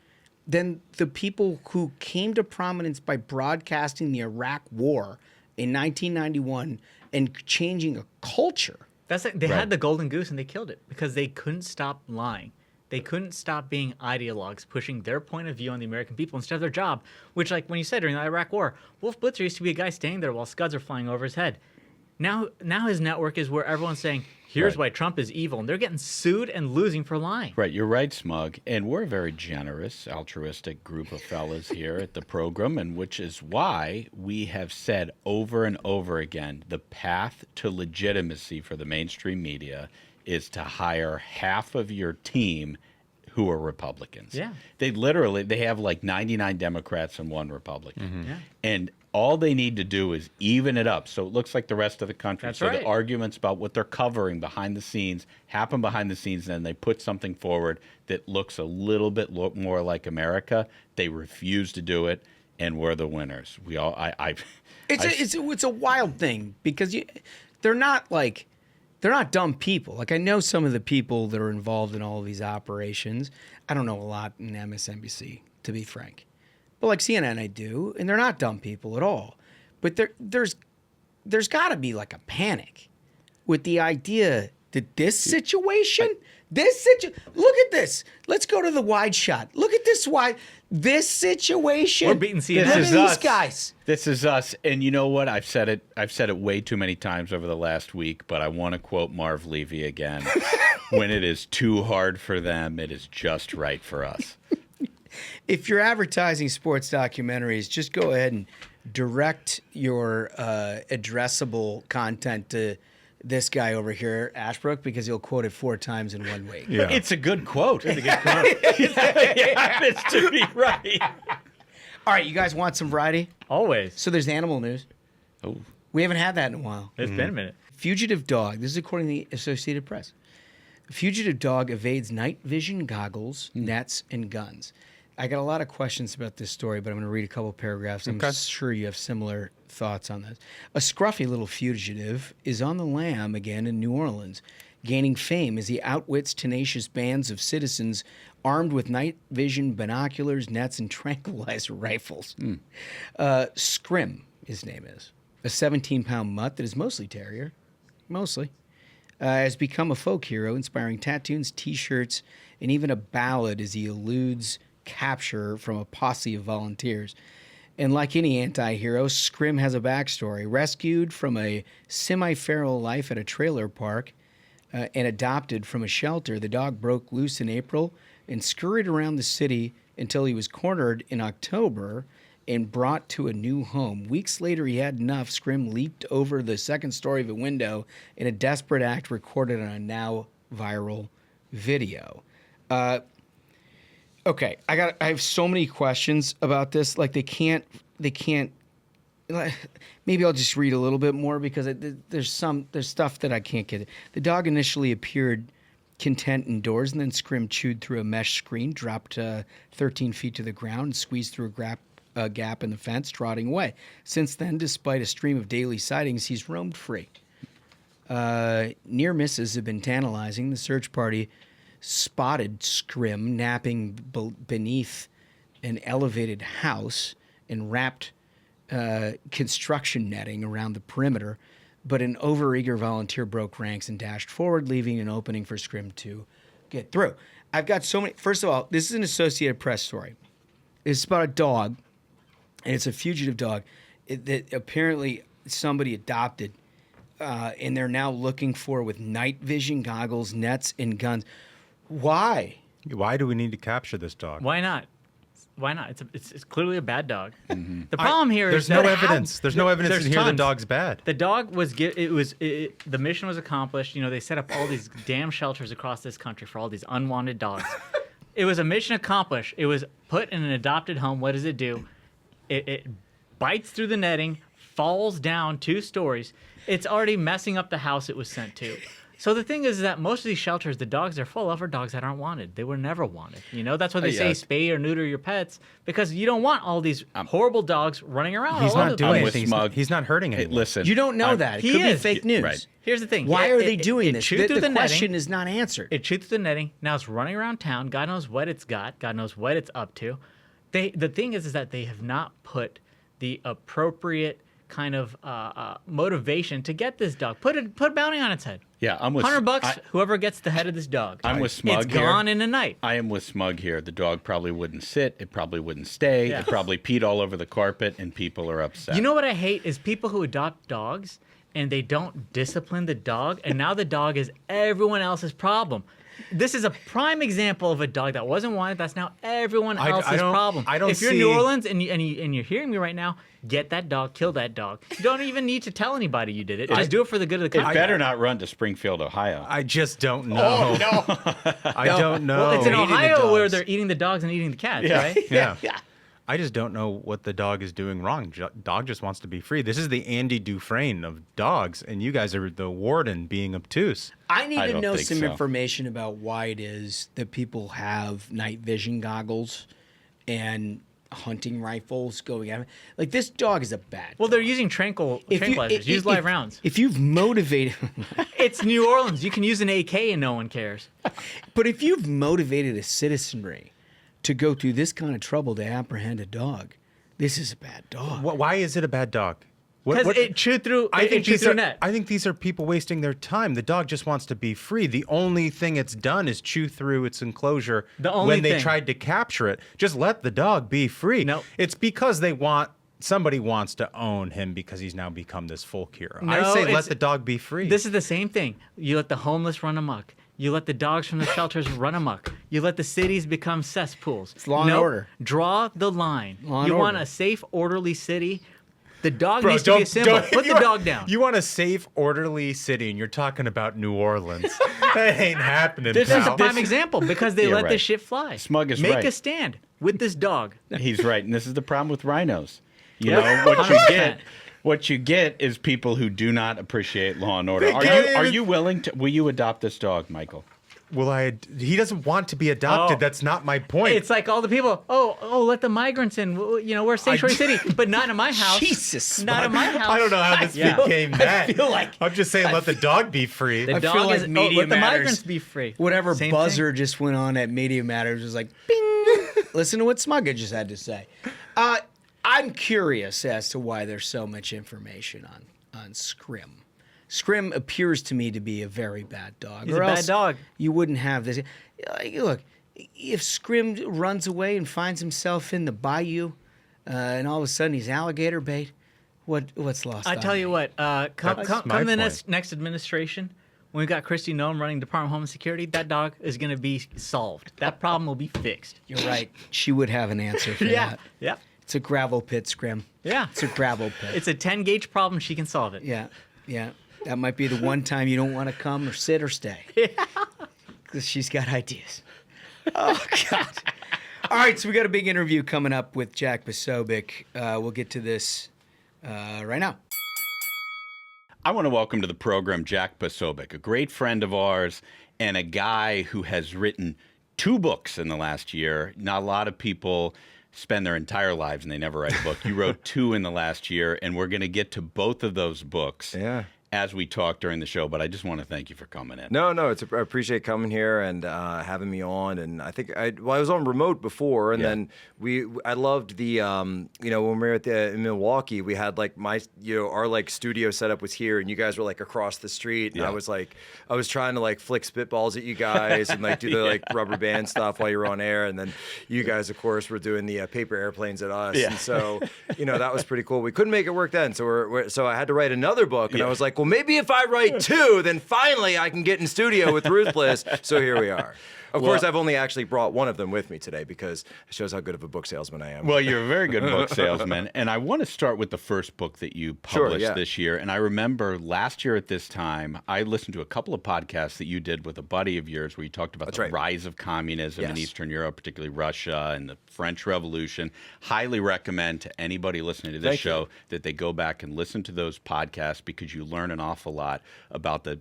[SPEAKER 1] than the people who came to prominence by broadcasting the Iraq War in 1991 and changing a culture.
[SPEAKER 2] That's like, they had the golden goose and they killed it because they couldn't stop lying. They couldn't stop being ideologues, pushing their point of view on the American people instead of their job, which, like when you said during the Iraq War, Wolf Blitzer used to be a guy staying there while Scuds are flying over his head. Now his network is where everyone's saying, here's why Trump is evil, and they're getting sued and losing for lying.
[SPEAKER 5] Right, you're right, Smug. And we're a very generous, altruistic group of fellas here at the program, and which is why we have said over and over again, the path to legitimacy for the mainstream media is to hire half of your team who are Republicans.
[SPEAKER 2] Yeah.
[SPEAKER 5] They have like 99 Democrats and 1 Republican. Yeah. And all they need to do is even it up so it looks like the rest of the country.
[SPEAKER 2] That's
[SPEAKER 5] so
[SPEAKER 2] right.
[SPEAKER 5] the arguments about what they're covering behind the scenes happen behind the scenes, and then they put something forward that looks a little bit more like America. They refuse to do it, and we're the winners. We all
[SPEAKER 1] It's a wild thing because they're not dumb people. Like, I know some of the people that are involved in all of these operations. I don't know a lot in MSNBC, to be frank. But like CNN, I do, and they're not dumb people at all. But there's got to be like a panic with the idea that this situation, look at this. Let's go to the wide shot. Look at this situation.
[SPEAKER 2] We're beating CNN.
[SPEAKER 1] Look at these guys.
[SPEAKER 5] This is us. And you know what? I've said it way too many times over the last week, but I want to quote Marv Levy again. When it is too hard for them, it is just right for us.
[SPEAKER 1] If you're advertising sports documentaries, just go ahead and direct your addressable content to this guy over here, Ashbrook, because he'll quote it 4 times in 1 week.
[SPEAKER 5] Yeah. It's a good quote. It's a good quote. It happens to be right.
[SPEAKER 1] All right, you guys want some variety?
[SPEAKER 2] Always.
[SPEAKER 1] So there's animal news.
[SPEAKER 5] Oh.
[SPEAKER 1] We haven't had that in a while.
[SPEAKER 2] It's been a minute.
[SPEAKER 1] Fugitive dog. This is according to the Associated Press. A fugitive dog evades night vision goggles, nets, and guns. I got a lot of questions about this story, but I'm going to read a couple paragraphs. I'm sure you have similar thoughts on this. A scruffy little fugitive is on the lam again in New Orleans. gaining fame as he outwits tenacious bands of citizens armed with night vision binoculars, nets, and tranquilizer rifles. Scrim, his name is, a 17-pound mutt that is mostly terrier, has become a folk hero, inspiring tattoos, T-shirts, and even a ballad as he eludes capture from a posse of volunteers. And like any anti-hero, Scrim has a backstory. Rescued from a semi-feral life at a trailer park and adopted from a shelter, the dog broke loose in April and scurried around the city until he was cornered in October and brought to a new home. Weeks later, he had enough. Scrim leaped over the second story of a window in a desperate act recorded on a now viral video. Okay, I have so many questions about this. Like they can't. Maybe I'll just read a little bit more because there's stuff that I can't get. The dog initially appeared content indoors, and then Scrim chewed through a mesh screen, dropped 13 feet to the ground, and squeezed through a gap in the fence, trotting away. Since then, despite a stream of daily sightings, he's roamed free. Near misses have been tantalizing. The search party spotted Scrim napping beneath an elevated house and wrapped construction netting around the perimeter, but an overeager volunteer broke ranks and dashed forward, leaving an opening for Scrim to get through. I've got so many. First of all, this is an Associated Press story. It's about a dog, and it's a fugitive dog that apparently somebody adopted, and they're now looking for with night vision goggles, nets, and guns. Why?
[SPEAKER 3] Why do we need to capture this dog?
[SPEAKER 2] Why not? Why not? It's clearly a bad dog. Mm-hmm. The problem here is
[SPEAKER 3] there's no evidence. There's no evidence in here the dog's bad.
[SPEAKER 2] The dog was the mission was accomplished. You know, they set up all these damn shelters across this country for all these unwanted dogs. It was a mission accomplished. It was put in an adopted home. What does it do? It bites through the netting, falls down 2 stories. It's already messing up the house it was sent to. So the thing is that most of these shelters, the dogs they're full of are dogs that aren't wanted. They were never wanted. You know, that's why they say spay or neuter your pets, because you don't want all these horrible dogs running around.
[SPEAKER 3] He's not doing
[SPEAKER 5] anything.
[SPEAKER 3] He's not hurting anyone.
[SPEAKER 5] Listen,
[SPEAKER 1] You don't know that. It could be fake news.
[SPEAKER 5] Right.
[SPEAKER 2] Here's the thing.
[SPEAKER 1] Why are they doing this?
[SPEAKER 2] Chewed through
[SPEAKER 1] The
[SPEAKER 2] the
[SPEAKER 1] question
[SPEAKER 2] netting.
[SPEAKER 1] is not answered.
[SPEAKER 2] It chewed through the netting. Now it's running around town. God knows what it's got. God knows what it's up to. The thing is that they have not put the appropriate kind of motivation to get this dog. Put a bounty on its head.
[SPEAKER 5] Yeah, I'm with
[SPEAKER 2] $100. Whoever gets the head of this dog.
[SPEAKER 5] I'm with Smug
[SPEAKER 2] It's
[SPEAKER 5] here.
[SPEAKER 2] gone in a night.
[SPEAKER 5] I am with Smug here. The dog probably wouldn't sit. It probably wouldn't stay.
[SPEAKER 2] Yeah.
[SPEAKER 5] It probably peed all over the carpet, and people are upset.
[SPEAKER 2] You know what I hate is people who adopt dogs and they don't discipline the dog, and now the dog is everyone else's problem. This is a prime example of a dog that wasn't wanted. That's now everyone else's problem. If you're in New Orleans and you're hearing me right now, get that dog, kill that dog. You don't even need to tell anybody you did it. Just do it for the good of the
[SPEAKER 5] It
[SPEAKER 2] country.
[SPEAKER 5] better not run to Springfield, Ohio.
[SPEAKER 3] I just don't know.
[SPEAKER 5] Oh, no.
[SPEAKER 3] I don't know.
[SPEAKER 2] Well, it's in
[SPEAKER 1] Eating the
[SPEAKER 2] Ohio where
[SPEAKER 1] dogs.
[SPEAKER 2] they're eating the dogs and eating the cats,
[SPEAKER 5] Yeah.
[SPEAKER 2] right?
[SPEAKER 3] Yeah. I just don't know what the dog is doing wrong. Dog just wants to be free. This is the Andy Dufresne of dogs, and you guys are the warden being obtuse.
[SPEAKER 1] I need
[SPEAKER 5] I
[SPEAKER 1] to
[SPEAKER 5] don't
[SPEAKER 1] know
[SPEAKER 5] think
[SPEAKER 1] some
[SPEAKER 5] so.
[SPEAKER 1] information about why it is that people have night vision goggles and hunting rifles going at it. Like, this dog is a bad
[SPEAKER 2] Well,
[SPEAKER 1] dog.
[SPEAKER 2] they're using tranquilizers. Use live rounds.
[SPEAKER 1] If you've motivated...
[SPEAKER 2] It's New Orleans. You can use an AK and no one cares.
[SPEAKER 1] But if you've motivated a citizenry to go through this kind of trouble to apprehend a dog, this is a bad dog.
[SPEAKER 3] Why is it a bad dog?
[SPEAKER 2] Because it chewed through.
[SPEAKER 3] I think
[SPEAKER 2] through a net.
[SPEAKER 3] I think these are people wasting their time. The dog just wants to be free. The only thing it's done is chew through its enclosure when they tried to capture it. Just let the dog be free.
[SPEAKER 2] No.
[SPEAKER 3] It's because somebody wants to own him because he's now become this folk hero.
[SPEAKER 2] No,
[SPEAKER 3] I say let
[SPEAKER 2] it's-
[SPEAKER 3] the dog be free.
[SPEAKER 2] This is the same thing. You let the homeless run amok. You let the dogs from the shelters run amok. You let the cities become cesspools.
[SPEAKER 1] It's law and order.
[SPEAKER 2] Draw the line.
[SPEAKER 1] Law and
[SPEAKER 2] You want
[SPEAKER 1] order.
[SPEAKER 2] a safe, orderly city. The dog
[SPEAKER 3] Bro,
[SPEAKER 2] needs to be a symbol. Put the dog down.
[SPEAKER 3] You want a safe, orderly city, and you're talking about New Orleans. That ain't happening,
[SPEAKER 2] This is
[SPEAKER 3] pal.
[SPEAKER 2] a prime example because they
[SPEAKER 5] Yeah,
[SPEAKER 2] let
[SPEAKER 5] right.
[SPEAKER 2] this shit fly.
[SPEAKER 5] Smug is
[SPEAKER 2] Make
[SPEAKER 5] right.
[SPEAKER 2] a stand with this dog.
[SPEAKER 5] He's right, and this is the problem with rhinos. You
[SPEAKER 2] Yeah.
[SPEAKER 5] know what you
[SPEAKER 2] 100%.
[SPEAKER 5] get. What you get is people who do not appreciate law and order. Are you willing to? Will you adopt this dog, Michael?
[SPEAKER 3] He doesn't want to be adopted.
[SPEAKER 2] Oh.
[SPEAKER 3] That's not my point.
[SPEAKER 2] It's like all the people, let the migrants in. We're a sanctuary city, but not in my house.
[SPEAKER 1] Jesus,
[SPEAKER 2] Not in my house.
[SPEAKER 3] I don't know how this became that.
[SPEAKER 1] feel like-
[SPEAKER 3] I'm just saying, let the dog be free.
[SPEAKER 2] The
[SPEAKER 1] I
[SPEAKER 2] dog
[SPEAKER 1] feel like
[SPEAKER 2] is,
[SPEAKER 1] Media
[SPEAKER 2] let the
[SPEAKER 1] Matters-
[SPEAKER 2] migrants be free.
[SPEAKER 1] Whatever
[SPEAKER 2] Same
[SPEAKER 1] buzzer just went on at Media Matters was like, bing. Listen to what Smug just had to say. I'm curious as to why there's so much information on Scrim. Scrim appears to me to be a very bad dog.
[SPEAKER 2] He's
[SPEAKER 1] or
[SPEAKER 2] a bad
[SPEAKER 1] else
[SPEAKER 2] dog.
[SPEAKER 1] You wouldn't have this. Look, if Scrim runs away and finds himself in the bayou, and all of a sudden he's alligator bait, what's lost?
[SPEAKER 2] I
[SPEAKER 1] on
[SPEAKER 2] tell you
[SPEAKER 1] me?
[SPEAKER 2] what, come
[SPEAKER 3] my
[SPEAKER 2] the
[SPEAKER 3] point.
[SPEAKER 2] next administration, when we've got Kristi Noem running Department of Homeland Security, that dog is going to be solved. That problem will be fixed.
[SPEAKER 1] You're right. She would have an answer for that.
[SPEAKER 2] Yeah.
[SPEAKER 1] It's a gravel pit, Scrim.
[SPEAKER 2] Yeah.
[SPEAKER 1] It's a gravel pit.
[SPEAKER 2] It's a 10-gauge problem. She can solve it.
[SPEAKER 1] Yeah. That might be the one time you don't want to come or sit or stay. Yeah. Because she's got ideas. Oh, God. All right, so we got a big interview coming up with Jack Posobiec. We'll get to this right now.
[SPEAKER 5] I want to welcome to the program Jack Posobiec, a great friend of ours and a guy who has written 2 books in the last year. Not a lot of people spend their entire lives and they never write a book. You wrote 2 in the last year, and we're going to get to both of those books as we talk during the show. But I just want to thank you for coming in.
[SPEAKER 9] No, I appreciate coming here and having me on. And I think I was on remote before, and then I loved the when we were in Milwaukee, we had like our like studio setup was here, and you guys were like across the street, and I was trying to like flick spitballs at you guys and like do the like rubber band stuff while you were on air, and then you guys of course were doing the paper airplanes at us, and so that was pretty cool. We couldn't make it work then, so I had to write another book, and I was like, well, maybe if I write 2, then finally I can get in studio with Ruthless. So here we are. Of course, I've only actually brought one of them with me today because it shows how good of a book salesman I am.
[SPEAKER 5] Well, you're a very good book salesman. And I want to start with the first book that you published this year. And I remember last year at this time, I listened to a couple of podcasts that you did with a buddy of yours where you talked about the rise of communism in Eastern Europe, particularly Russia and the French Revolution. Highly recommend to anybody listening to this show that they go back and listen to those podcasts because you learn an awful lot about the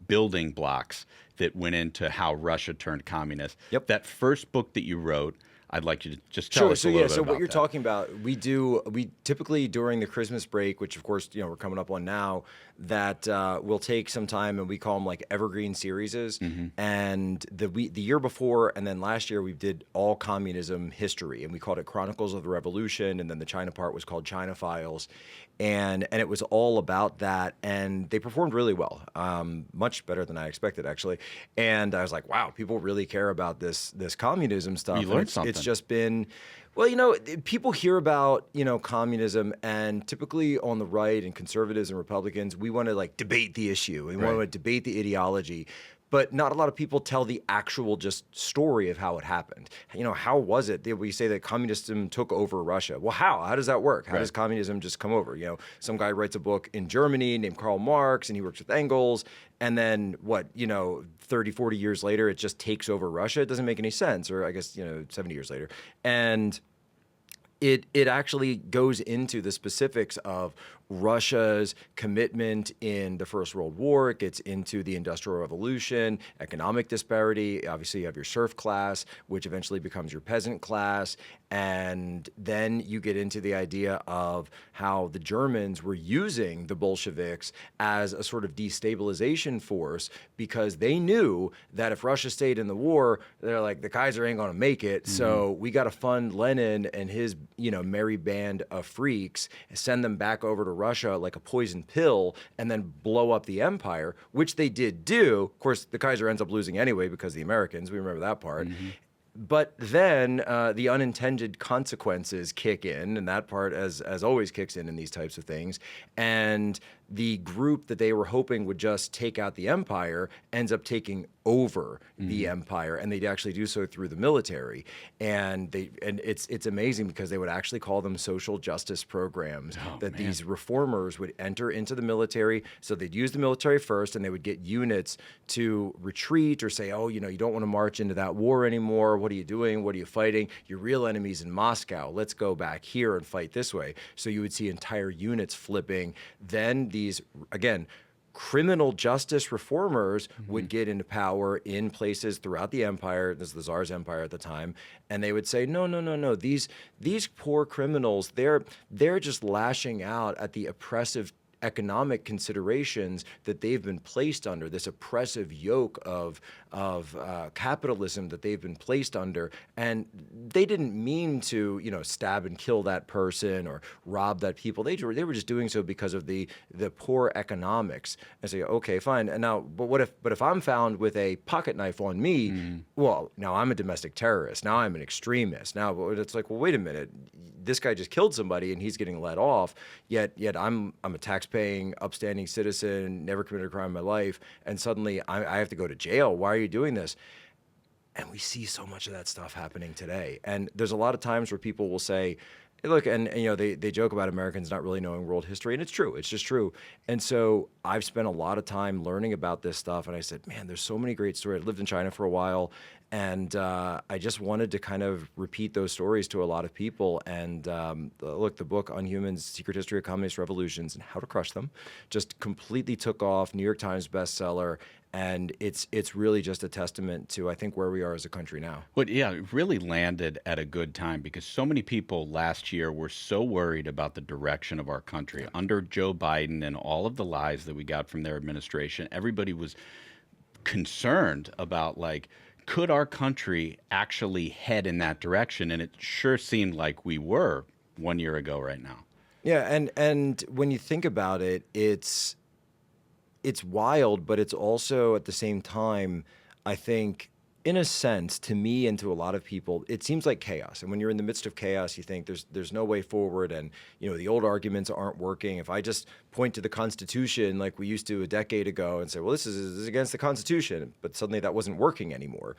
[SPEAKER 5] building blocks that went into how Russia turned communist.
[SPEAKER 9] Yep.
[SPEAKER 5] That first book that you wrote, I'd like you to just tell us a little bit
[SPEAKER 9] so
[SPEAKER 5] about
[SPEAKER 9] what you're
[SPEAKER 5] that.
[SPEAKER 9] talking about, we typically during the Christmas break, which of course we're coming up on now, that we'll take some time and we call them like evergreen series. And the year before and then last year we did all communism history, and we called it Chronicles of the Revolution, and then the China part was called China Files, and it was all about that, and they performed really well, much better than I expected actually. And I was like, wow, people really care about this communism stuff.
[SPEAKER 5] You learned something.
[SPEAKER 9] It's just been, well, people hear about, communism, and typically on the right and conservatives and Republicans, we want to like debate the issue. We want to debate the ideology. But not a lot of people tell the actual just story of how it happened. How was it that we say that communism took over Russia? Well, how? How does that work? How does communism just come over? Some guy writes a book in Germany named Karl Marx, and he works with Engels, and then 30, 40 years later, it just takes over Russia? It doesn't make any sense, or I guess, 70 years later. And it actually goes into the specifics of Russia's commitment in the First World War. It gets into the Industrial Revolution, economic disparity. Obviously, you have your serf class, which eventually becomes your peasant class. And then you get into the idea of how the Germans were using the Bolsheviks as a sort of destabilization force because they knew that if Russia stayed in the war, they're like, the Kaiser ain't going to make it. So we got to fund Lenin and his, merry band of freaks, send them back over to Russia like a poison pill, and then blow up the empire, which they did do. Of course, the Kaiser ends up losing anyway because of the Americans. We remember that part. But then the unintended consequences kick in, and that part, as always, kicks in these types of things. And the group that they were hoping would just take out the empire ends up taking over the empire, and they actually do so through the military. And it's amazing because they would actually call them social justice programs. These reformers would enter into the military. So they'd use the military first, and they would get units to retreat or say, oh, you don't want to march into that war anymore. What are you doing? What are you fighting? Your real enemy's in Moscow. Let's go back here and fight this way. So you would see entire units flipping. Then these, again, criminal justice reformers would get into power in places throughout the empire. This is the Tsar's empire at the time, and they would say, no. These poor criminals, they're just lashing out at the oppressive economic considerations that they've been placed under, this oppressive yoke of capitalism that they've been placed under, and they didn't mean to, stab and kill that person or rob that people. They were just doing so because of the poor economics. And say, okay, fine. And now, but if I'm found with a pocket knife on me, well, now I'm a domestic terrorist. Now I'm an extremist. Now it's like, well, wait a minute. This guy just killed somebody and he's getting let off. Yet I'm a tax-paying, upstanding citizen, never committed a crime in my life, and suddenly I have to go to jail. Why are you doing this? And we see so much of that stuff happening today. And there's a lot of times where people will say, hey, look, and they joke about Americans not really knowing world history, and it's true. It's just true. And so I've spent a lot of time learning about this stuff, and I said, man, there's so many great stories. I lived in China for a while, and I just wanted to kind of repeat those stories to a lot of people. And look, the book Unhumans, Secret History of Communist Revolutions and How to Crush Them just completely took off, New York Times bestseller. And it's really just a testament to, I think, where we are as a country now.
[SPEAKER 5] But yeah, it really landed at a good time because so many people last year were so worried about the direction of our country. Under Joe Biden and all of the lies that we got from their administration, everybody was concerned about, like, could our country actually head in that direction? And it sure seemed like we were 1 year ago right now.
[SPEAKER 9] Yeah, and when you think about it, it's wild, but it's also at the same time, I think, in a sense, to me and to a lot of people, it seems like chaos. And when you're in the midst of chaos, you think there's no way forward, and the old arguments aren't working. If I just point to the Constitution like we used to a decade ago and say, well, this is against the Constitution, but suddenly that wasn't working anymore.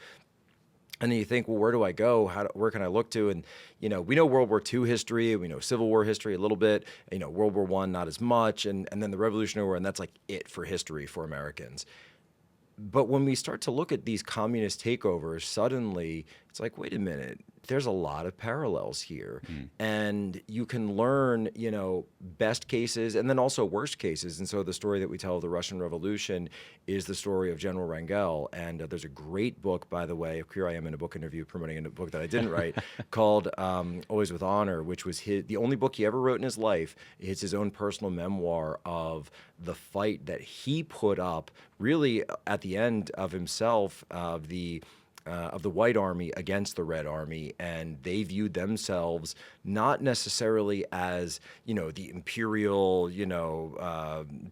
[SPEAKER 9] And then you think, well, where do I go? Where can I look to? And, we know World War II history. We know Civil War history a little bit. World War I, not as much. And then the Revolutionary War, and that's like it for history for Americans. But when we start to look at these communist takeovers, suddenly it's like, wait a minute, there's a lot of parallels here. And you can learn, best cases and then also worst cases. And so the story that we tell of the Russian Revolution is the story of General Wrangel. And there's a great book, by the way, here I am in a book interview promoting a book that I didn't write, called Always with Honor, which was the only book he ever wrote in his life. It's his own personal memoir of the fight that he put up really at the end of himself, of the White Army against the Red Army, and they viewed themselves not necessarily as, the imperial,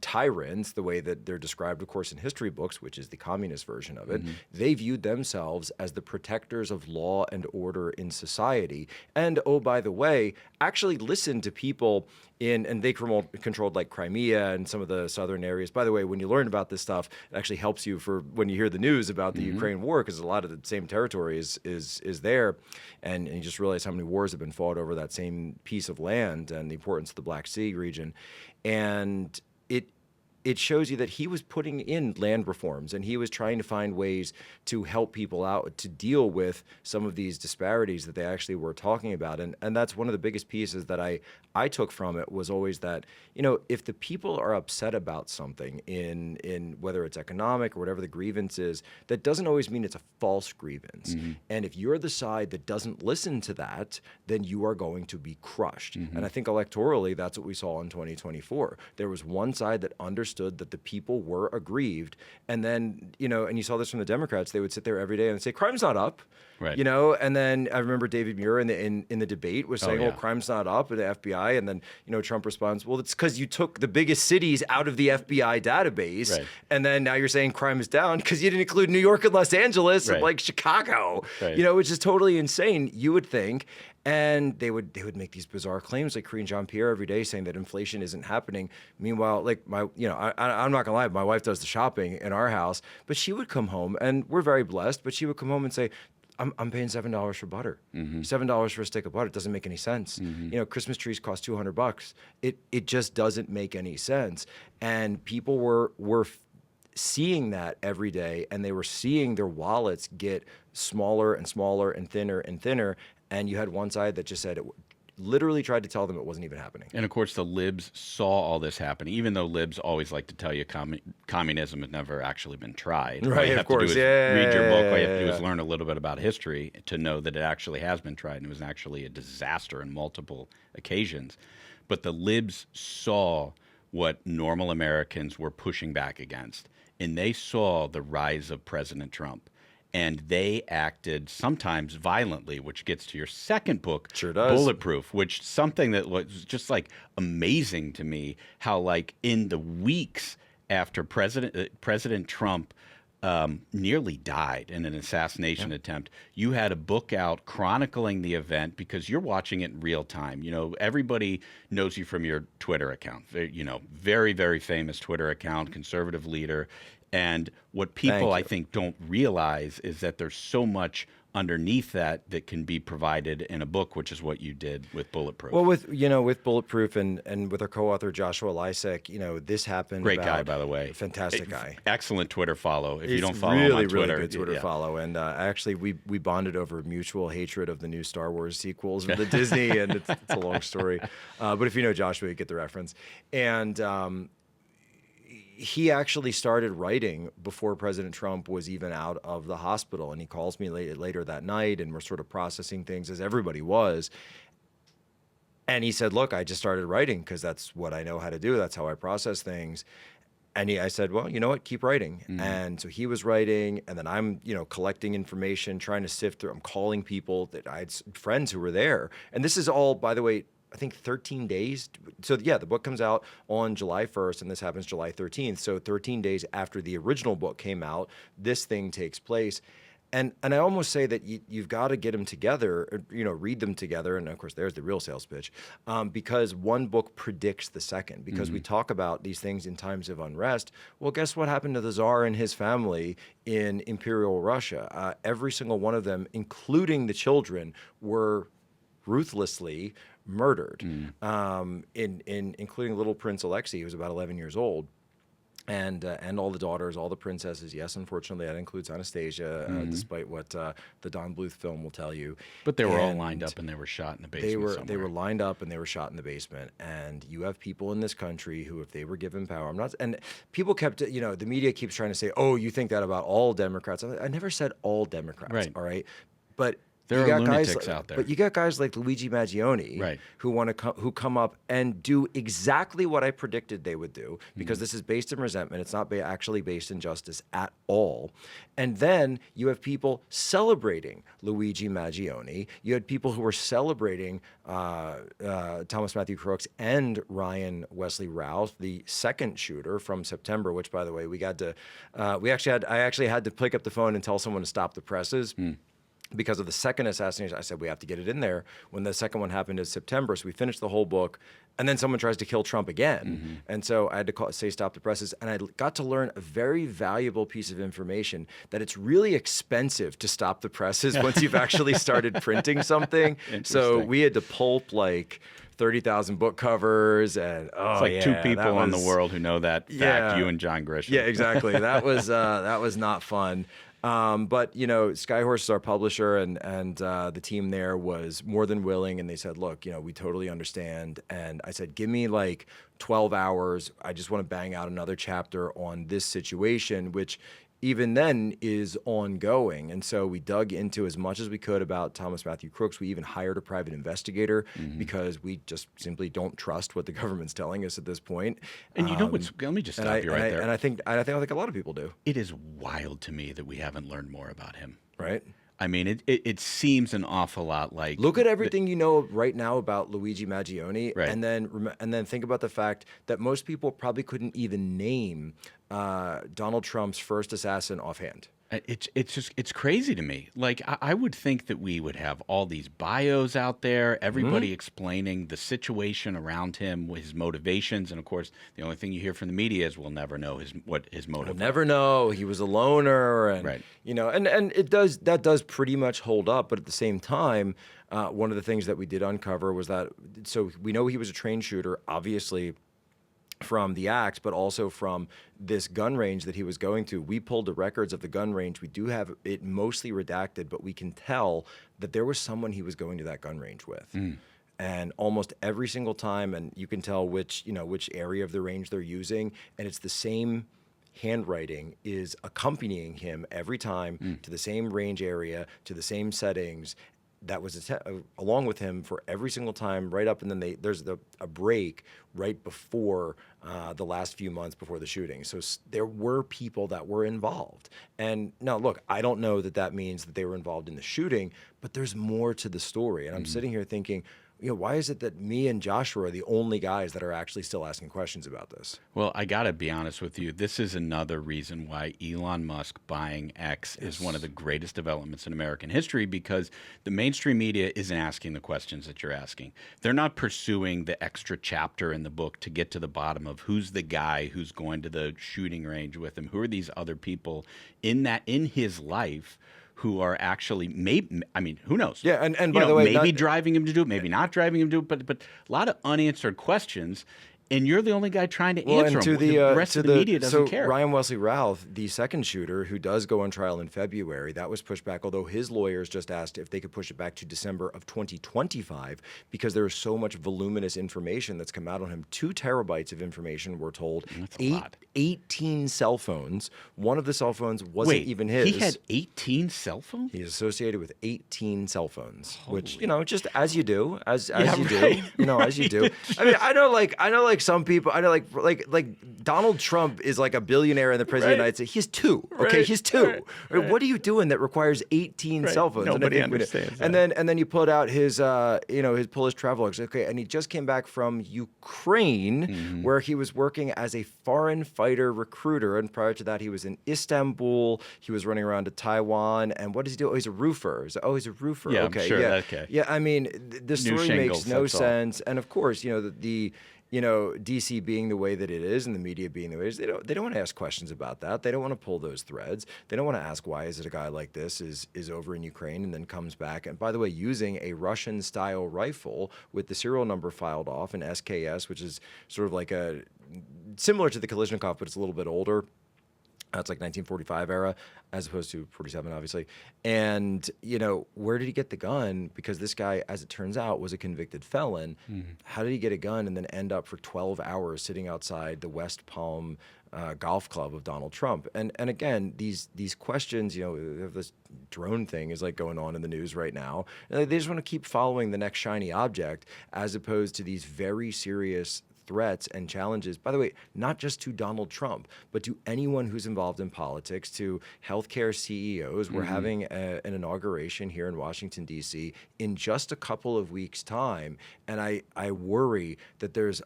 [SPEAKER 9] tyrants, the way that they're described, of course, in history books, which is the communist version of it. They viewed themselves as the protectors of law and order in society. And, oh, by the way, actually listened to people and they controlled like Crimea and some of the southern areas. By the way, when you learn about this stuff, it actually helps you for when you hear the news about the Ukraine war, because a lot of the same territory is there, and you just realize how many wars have been fought over that same piece of land and the importance of the Black Sea region. And it shows you that he was putting in land reforms, and he was trying to find ways to help people out to deal with some of these disparities that they actually were talking about. And that's one of the biggest pieces that I took from it, was always that, if the people are upset about something in whether it's economic or whatever the grievance is, that doesn't always mean it's a false grievance. And if you're the side that doesn't listen to that, then you are going to be crushed. And I think electorally, that's what we saw in 2024. There was one side that understood that the people were aggrieved, and then and you saw this from the Democrats. They would sit there every day and say crime's not up, right? And then I remember David Muir in the debate was saying, "Oh, crime's not up," at the FBI, and then Trump responds, "Well, it's because you took the biggest cities out of the FBI database, right. And then now you're saying crime is down because you didn't include New York and Los Angeles, right. And like Chicago, right. Which is totally insane. You would think." And they would make these bizarre claims like Karine Jean-Pierre every day saying that inflation isn't happening. Meanwhile, like I'm not gonna lie, my wife does the shopping in our house, but she would come home, and we're very blessed, but she would come home and say, I'm paying $7 for butter, $7 for a stick of butter. It doesn't make any sense. Christmas trees cost $200. It just doesn't make any sense. And people were seeing that every day, and they were seeing their wallets get smaller and smaller and thinner and thinner. And you had one side that just said, literally tried to tell them it wasn't even happening.
[SPEAKER 5] And of course, the libs saw all this happening, even though libs always like to tell you communism has never actually been tried.
[SPEAKER 9] Right,
[SPEAKER 5] All you
[SPEAKER 9] of
[SPEAKER 5] have
[SPEAKER 9] course.
[SPEAKER 5] to do is read your book. All you have to do
[SPEAKER 9] Yeah.
[SPEAKER 5] is learn a little bit about history to know that it actually has been tried and it was actually a disaster in multiple occasions. But the libs saw what normal Americans were pushing back against, and they saw the rise of President Trump. And they acted sometimes violently, which gets to your second book,
[SPEAKER 9] Sure does.
[SPEAKER 5] Bulletproof, which something that was just like amazing to me, how like in the weeks after President Trump nearly died in an assassination attempt, you had a book out chronicling the event because you're watching it in real time. You know, everybody knows you from your Twitter account, you know, very, very famous Twitter account, conservative leader. And what people, I think, don't realize is that there's so much underneath that can be provided in a book, which is what you did with Bulletproof.
[SPEAKER 9] Well, with Bulletproof and with our co-author Joshua Lysek, this happened.
[SPEAKER 5] Great guy, by the way.
[SPEAKER 9] Fantastic guy.
[SPEAKER 5] Excellent Twitter follow. If you don't follow
[SPEAKER 9] really,
[SPEAKER 5] him on Twitter,
[SPEAKER 9] really good Twitter follow. And actually, we bonded over mutual hatred of the new Star Wars sequels with the Disney, and it's a long story. But if you know Joshua, you get the reference. And he actually started writing before President Trump was even out of the hospital. And he calls me later that night, and we're sort of processing things as everybody was. And he said, look, I just started writing because that's what I know how to do. That's how I process things. And I said, well, you know what? Keep writing. Mm-hmm. And so he was writing, and then I'm, collecting information, trying to sift through. I'm calling people that I had friends who were there. And this is all, by the way, I think 13 days. So yeah, the book comes out on July 1st, and this happens July 13th. So 13 days after the original book came out, this thing takes place. And I almost say that you've got to get them together, read them together. And of course, there's the real sales pitch, because one book predicts the second. Because we talk about these things in times of unrest. Well, guess what happened to the Tsar and his family in Imperial Russia? Every single one of them, including the children, were ruthlessly murdered, including little Prince Alexei, who was about 11 years old, and all the daughters, all the princesses. Yes, unfortunately, that includes Anastasia, despite what the Don Bluth film will tell you.
[SPEAKER 5] But they were all lined up and they were shot in the basement.
[SPEAKER 9] They were lined up and they were shot in the basement. And you have people in this country who, if they were given power, and people kept, the media keeps trying to say, oh, you think that about all Democrats. I never said all Democrats.
[SPEAKER 5] Right.
[SPEAKER 9] All right, but
[SPEAKER 5] there are lunatics out there.
[SPEAKER 9] But you got guys like Luigi Maggioni,
[SPEAKER 5] right,
[SPEAKER 9] who come up and do exactly what I predicted they would do, because this is based in resentment. It's not actually based in justice at all. And then you have people celebrating Luigi Maggioni. You had people who were celebrating Thomas Matthew Crooks and Ryan Wesley Rouse, the second shooter from September. Which, by the way, I actually had to pick up the phone and tell someone to stop the presses. Because of the second assassination. I said, we have to get it in there. When the second one happened in September, so we finished the whole book, and then someone tries to kill Trump again. And so I had to say stop the presses, and I got to learn a very valuable piece of information, that it's really expensive to stop the presses once you've actually started printing something. So we had to pulp like 30,000 book covers, and
[SPEAKER 5] it's like two people in the world who know that fact, you and John Grisham.
[SPEAKER 9] Yeah, exactly. That was not fun. But Skyhorse is our publisher, and the team there was more than willing, and they said, look, we totally understand. And I said, give me like 12 hours. I just want to bang out another chapter on this situation, which even then is ongoing. And so we dug into as much as we could about Thomas Matthew Crooks. We even hired a private investigator because we just simply don't trust what the government's telling us at this point.
[SPEAKER 5] And you know what's, let me just stop you right there.
[SPEAKER 9] And I think a lot of people do.
[SPEAKER 5] It is wild to me that we haven't learned more about him.
[SPEAKER 9] Right.
[SPEAKER 5] I mean, it seems an awful lot like...
[SPEAKER 9] Look at everything you know right now about Luigi Maggioni,
[SPEAKER 5] right,
[SPEAKER 9] and then think about the fact that most people probably couldn't even name Donald Trump's first assassin offhand.
[SPEAKER 5] It's crazy to me. Like, I would think that we would have all these bios out there, everybody explaining the situation around him, his motivations, and of course, the only thing you hear from the media is we'll never know what his motive.
[SPEAKER 9] We'll never know. He was a loner, and
[SPEAKER 5] right,
[SPEAKER 9] and that does pretty much hold up. But at the same time, one of the things that we did uncover was that, so we know he was a trained shooter, obviously, from the act, but also from this gun range that he was going to. We pulled the records of the gun range. We do have it mostly redacted, but we can tell that there was someone he was going to that gun range with. And almost every single time, and you can tell which area of the range they're using, and it's the same handwriting is accompanying him every time to the same range area, to the same settings. That was along with him for every single time, right up, and then there's a break right before the last few months before the shooting. So there were people that were involved. And now, look, I don't know that means that they were involved in the shooting, but there's more to the story. And I'm sitting here thinking, why is it that me and Joshua are the only guys that are actually still asking questions about this?
[SPEAKER 5] Well, I got to be honest with you. This is another reason why Elon Musk buying X is one of the greatest developments in American history, because the mainstream media isn't asking the questions that you're asking. They're not pursuing the extra chapter in the book to get to the bottom of who's the guy who's going to the shooting range with him. Who are these other people in his life who are actually who knows?
[SPEAKER 9] Yeah, and by the way,
[SPEAKER 5] maybe driving him to do it, maybe not driving him to do it, but a lot of unanswered questions. And you're the only guy trying to answer them. The rest of the media doesn't care.
[SPEAKER 9] Ryan Wesley Routh, the second shooter, who does go on trial in February, that was pushed back, although his lawyers just asked if they could push it back to December of 2025 because there is so much voluminous information that's come out on him. 2 terabytes of information, we're told.
[SPEAKER 5] That's a lot.
[SPEAKER 9] 18 cell phones. One of the cell phones wasn't even his.
[SPEAKER 5] He had 18 cell phones?
[SPEAKER 9] He's associated with 18 cell phones, which, just as you do, as you
[SPEAKER 5] right.
[SPEAKER 9] do, as you do. I mean, I know like some people, I know like Donald Trump is like a billionaire and the president of the United States. He has 2. Okay, he's 2. Right. What are you doing that requires 18 cell phones?
[SPEAKER 5] Nobody understands that.
[SPEAKER 9] And then you pulled out his his Polish travelogues. Okay, and he just came back from Ukraine, where he was working as a foreign fighter recruiter, and prior to that, he was in Istanbul. He was running around to Taiwan, and what does he do? Oh, he's a roofer. He's a roofer.
[SPEAKER 5] Yeah,
[SPEAKER 9] okay,
[SPEAKER 5] I'm sure.
[SPEAKER 9] yeah,
[SPEAKER 5] Okay.
[SPEAKER 9] yeah. I mean, the story makes no sense, and of course, the DC being the way that it is and the media being the way it is, they don't want to ask questions about that. They don't want to pull those threads. They don't want to ask why is it a guy like this is over in Ukraine and then comes back. And by the way, using a Russian-style rifle with the serial number filed off, an SKS, which is sort of like similar to the Kalashnikov, but it's a little bit older. It's like 1945 era, as opposed to 47, obviously. And, where did he get the gun? Because this guy, as it turns out, was a convicted felon. How did he get a gun and then end up for 12 hours sitting outside the West Palm golf club of Donald Trump? And again, these questions, this drone thing is like going on in the news right now. They just want to keep following the next shiny object, as opposed to these very serious threats and challenges, by the way, not just to Donald Trump, but to anyone who's involved in politics, to healthcare CEOs. We're having an inauguration here in Washington, D.C. in just a couple of weeks' time, and I worry that there's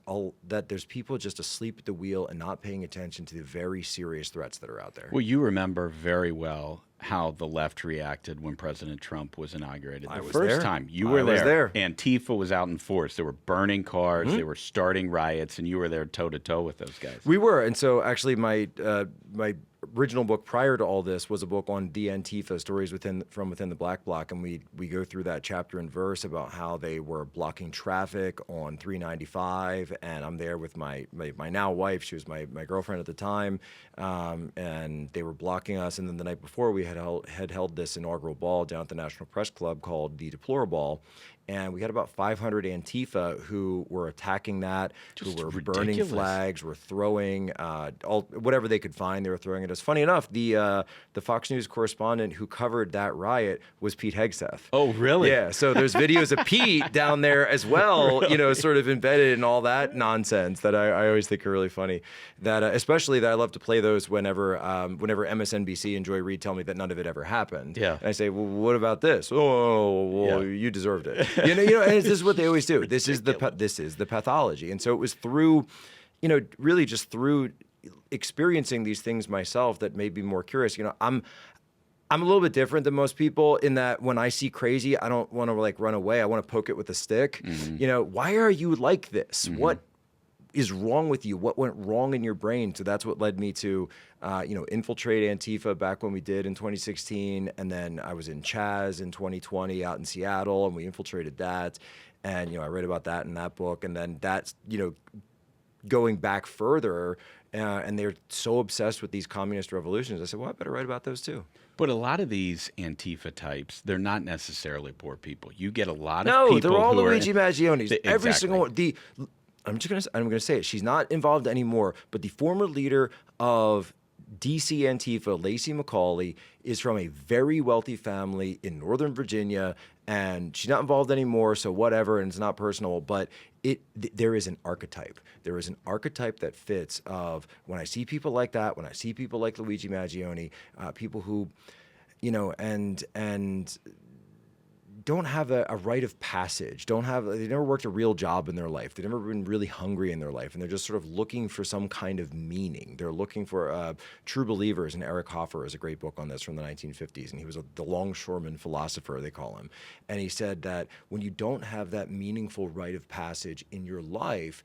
[SPEAKER 9] people just asleep at the wheel and not paying attention to the very serious threats that are out there.
[SPEAKER 5] Well, you remember very well how the left reacted when President Trump was inaugurated. The first time you were there. Antifa was out in force. They were burning cars. They were starting riots, and you were there toe-to-toe with those guys.
[SPEAKER 9] We were. And so actually my original book prior to all this was a book on the Antifa, stories from within the Black Bloc, and we go through that chapter and verse about how they were blocking traffic on 395, and I'm there with my now wife. She was my girlfriend at the time, and they were blocking us. And then the night before, we had held this inaugural ball down at the National Press Club called the Deplorable. And we had about 500 Antifa who were attacking that, who were burning flags, were throwing whatever they could find. They were throwing at us. Funny enough, the Fox News correspondent who covered that riot was Pete Hegseth.
[SPEAKER 5] Oh, really?
[SPEAKER 9] Yeah. So there's videos of Pete down there as well, sort of embedded in all that nonsense that I always think are really funny. That especially that I love to play those whenever MSNBC and Joy Reid tell me that none of it ever happened.
[SPEAKER 5] Yeah.
[SPEAKER 9] And I say, well, what about this? Oh, well, you deserved it. And this is what they always do. This is the pathology. And so it was through, really just through experiencing these things myself that made me more curious. I'm a little bit different than most people in that when I see crazy, I don't want to run away. I want to poke it with a stick. Why are you like this? What is wrong with you? What went wrong in your brain? So that's what led me to, infiltrate Antifa back when we did in 2016. And then I was in Chaz in 2020 out in Seattle, and we infiltrated that. And, I read about that in that book. And then that's, going back further, and they're so obsessed with these communist revolutions. I said, well, I better write about those too.
[SPEAKER 5] But a lot of these Antifa types, they're not necessarily poor people. You get a lot of
[SPEAKER 9] No,
[SPEAKER 5] people
[SPEAKER 9] they're all
[SPEAKER 5] who
[SPEAKER 9] Luigi Maggionis. Every
[SPEAKER 5] Exactly.
[SPEAKER 9] single one. I'm gonna say it. She's not involved anymore, but the former leader of DC Antifa, Lacey McCauley, is from a very wealthy family in Northern Virginia, and she's not involved anymore, so whatever, and it's not personal, but there is an archetype. There is an archetype that fits of when I see people like that, when I see people like Luigi Maggioni, people who, and don't have a rite of passage, they never worked a real job in their life. They've never been really hungry in their life, and they're just sort of looking for some kind of meaning. They're looking for true believers, and Eric Hoffer has a great book on this from the 1950s, and he was the longshoreman philosopher, they call him. And he said that when you don't have that meaningful rite of passage in your life,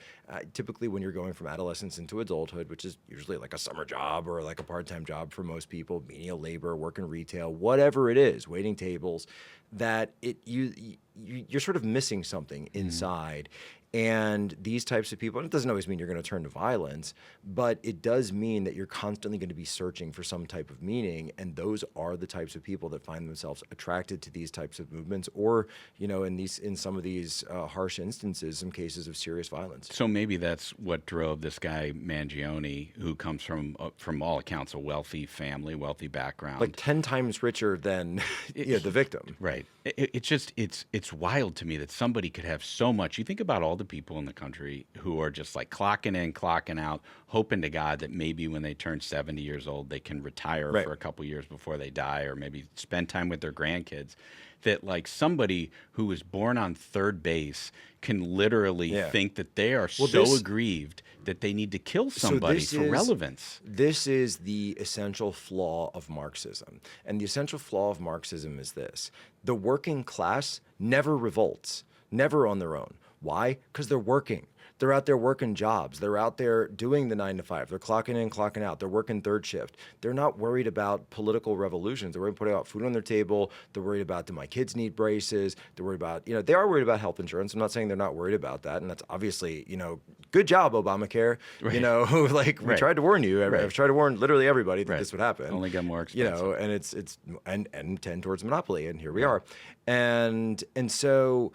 [SPEAKER 9] typically when you're going from adolescence into adulthood, which is usually like a summer job or like a part-time job for most people, menial labor, work in retail, whatever it is, waiting tables, that you're sort of missing something inside. And these types of people, and it doesn't always mean you're going to turn to violence, but it does mean that you're constantly going to be searching for some type of meaning. And those are the types of people that find themselves attracted to these types of movements, or, in some of these harsh instances, some cases of serious violence.
[SPEAKER 5] So maybe that's what drove this guy Mangione, who comes from all accounts, a wealthy family, wealthy background,
[SPEAKER 9] like 10 times richer than the victim.
[SPEAKER 5] Right. It's wild to me that somebody could have so much. You think about all the people in the country who are just like clocking in, clocking out, hoping to God that maybe when they turn 70 years old, they can retire for a couple years before they die, or maybe spend time with their grandkids. That like somebody who was born on third base can literally think that they are aggrieved that they need to kill somebody for relevance.
[SPEAKER 9] This is the essential flaw of Marxism. And the essential flaw of Marxism is this: the working class never revolts, never on their own. Why? Because they're working. They're out there working jobs. They're out there doing the 9 to 5. They're clocking in, clocking out. They're working third shift. They're not worried about political revolutions. They're worried about putting out food on their table. They're worried about, do my kids need braces? They're worried about, they are worried about health insurance. I'm not saying they're not worried about that. And that's obviously, good job, Obamacare.
[SPEAKER 5] Right.
[SPEAKER 9] We tried to warn you. I've tried to warn literally everybody that this would happen.
[SPEAKER 5] Only got more expensive.
[SPEAKER 9] And it's and tend towards monopoly. And here we are. And so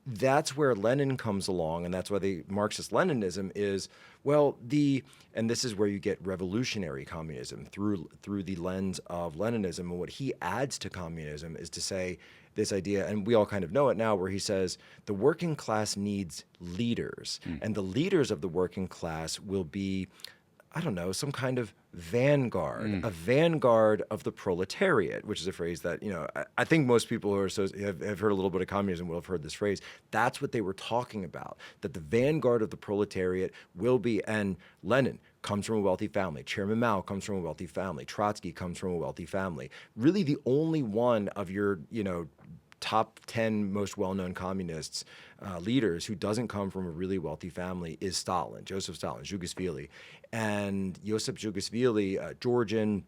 [SPEAKER 9] that's where Lenin comes along, and that's why the Marxist-Leninism is, and this is where you get revolutionary communism through the lens of Leninism. And what he adds to communism is to say this idea, and we all kind of know it now, where he says the working class needs leaders, and the leaders of the working class will be, some kind of vanguard, a vanguard of the proletariat, which is a phrase that, I think most people who have heard a little bit of communism will have heard this phrase. That's what they were talking about, that the vanguard of the proletariat will be, and Lenin comes from a wealthy family. Chairman Mao comes from a wealthy family. Trotsky comes from a wealthy family. Really the only one of your, top 10 most well-known communists leaders who doesn't come from a really wealthy family is Stalin, Joseph Stalin, Zhugaishvili. And Josip Zhugaishvili, Georgian,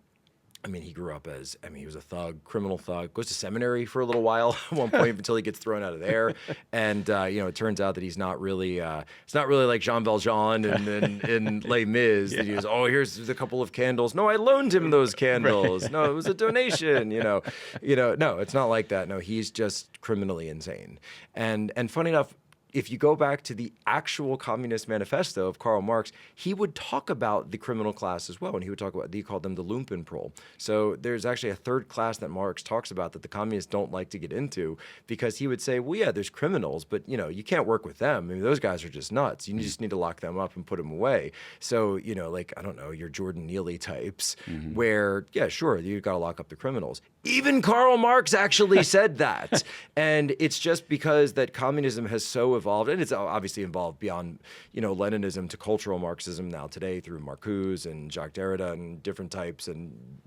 [SPEAKER 9] he grew up he was a thug, criminal thug, goes to seminary for a little while at one point until he gets thrown out of there. And, it turns out that he's not really, it's not really like Jean Valjean in Les Mis. That he was, here's a couple of candles. No, I loaned him those candles. Right. No, it was a donation, no, it's not like that. No, he's just criminally insane. And funny enough, if you go back to the actual Communist Manifesto of Karl Marx, he would talk about the criminal class as well, and he called them the Lumpenproll. So there's actually a third class that Marx talks about that the communists don't like to get into, because he would say, there's criminals, but you can't work with them. Those guys are just nuts. You just need to lock them up and put them away. So your Jordan Neely types, where sure, you've got to lock up the criminals. Even Karl Marx actually said that, and it's just because that communism has so evolved, and it's obviously evolved beyond, Leninism to cultural Marxism now today through Marcuse and Jacques Derrida and different types, and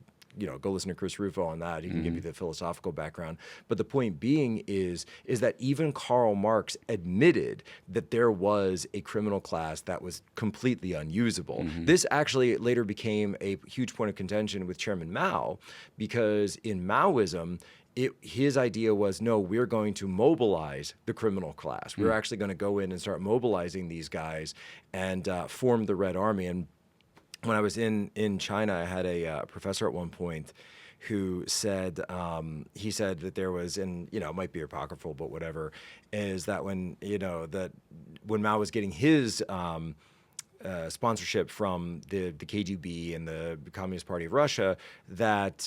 [SPEAKER 9] go listen to Chris Rufo on that. He can give you the philosophical background. But the point being is that even Karl Marx admitted that there was a criminal class that was completely unusable. This actually later became a huge point of contention with Chairman Mao, because in Maoism, his idea was, no, we're going to mobilize the criminal class. We're actually going to go in and start mobilizing these guys and form the Red Army. And when I was in China, I had a professor at one point who said, he said that there was, and it might be apocryphal, but whatever, is that when Mao was getting his sponsorship from the KGB and the Communist Party of Russia, that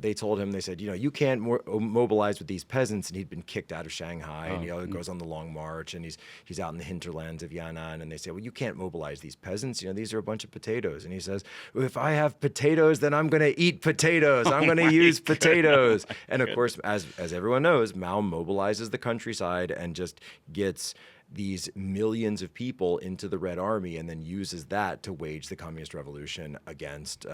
[SPEAKER 9] they told him, they said, you can't mobilize with these peasants, and he'd been kicked out of Shanghai, and he goes on the Long March, and he's out in the hinterlands of Yan'an, and they say, well, you can't mobilize these peasants, these are a bunch of potatoes, and he says, well, if I have potatoes, then I'm going to eat potatoes, I'm going to use potatoes, and of course, as everyone knows, Mao mobilizes the countryside and just gets these millions of people into the Red Army and then uses that to wage the communist revolution against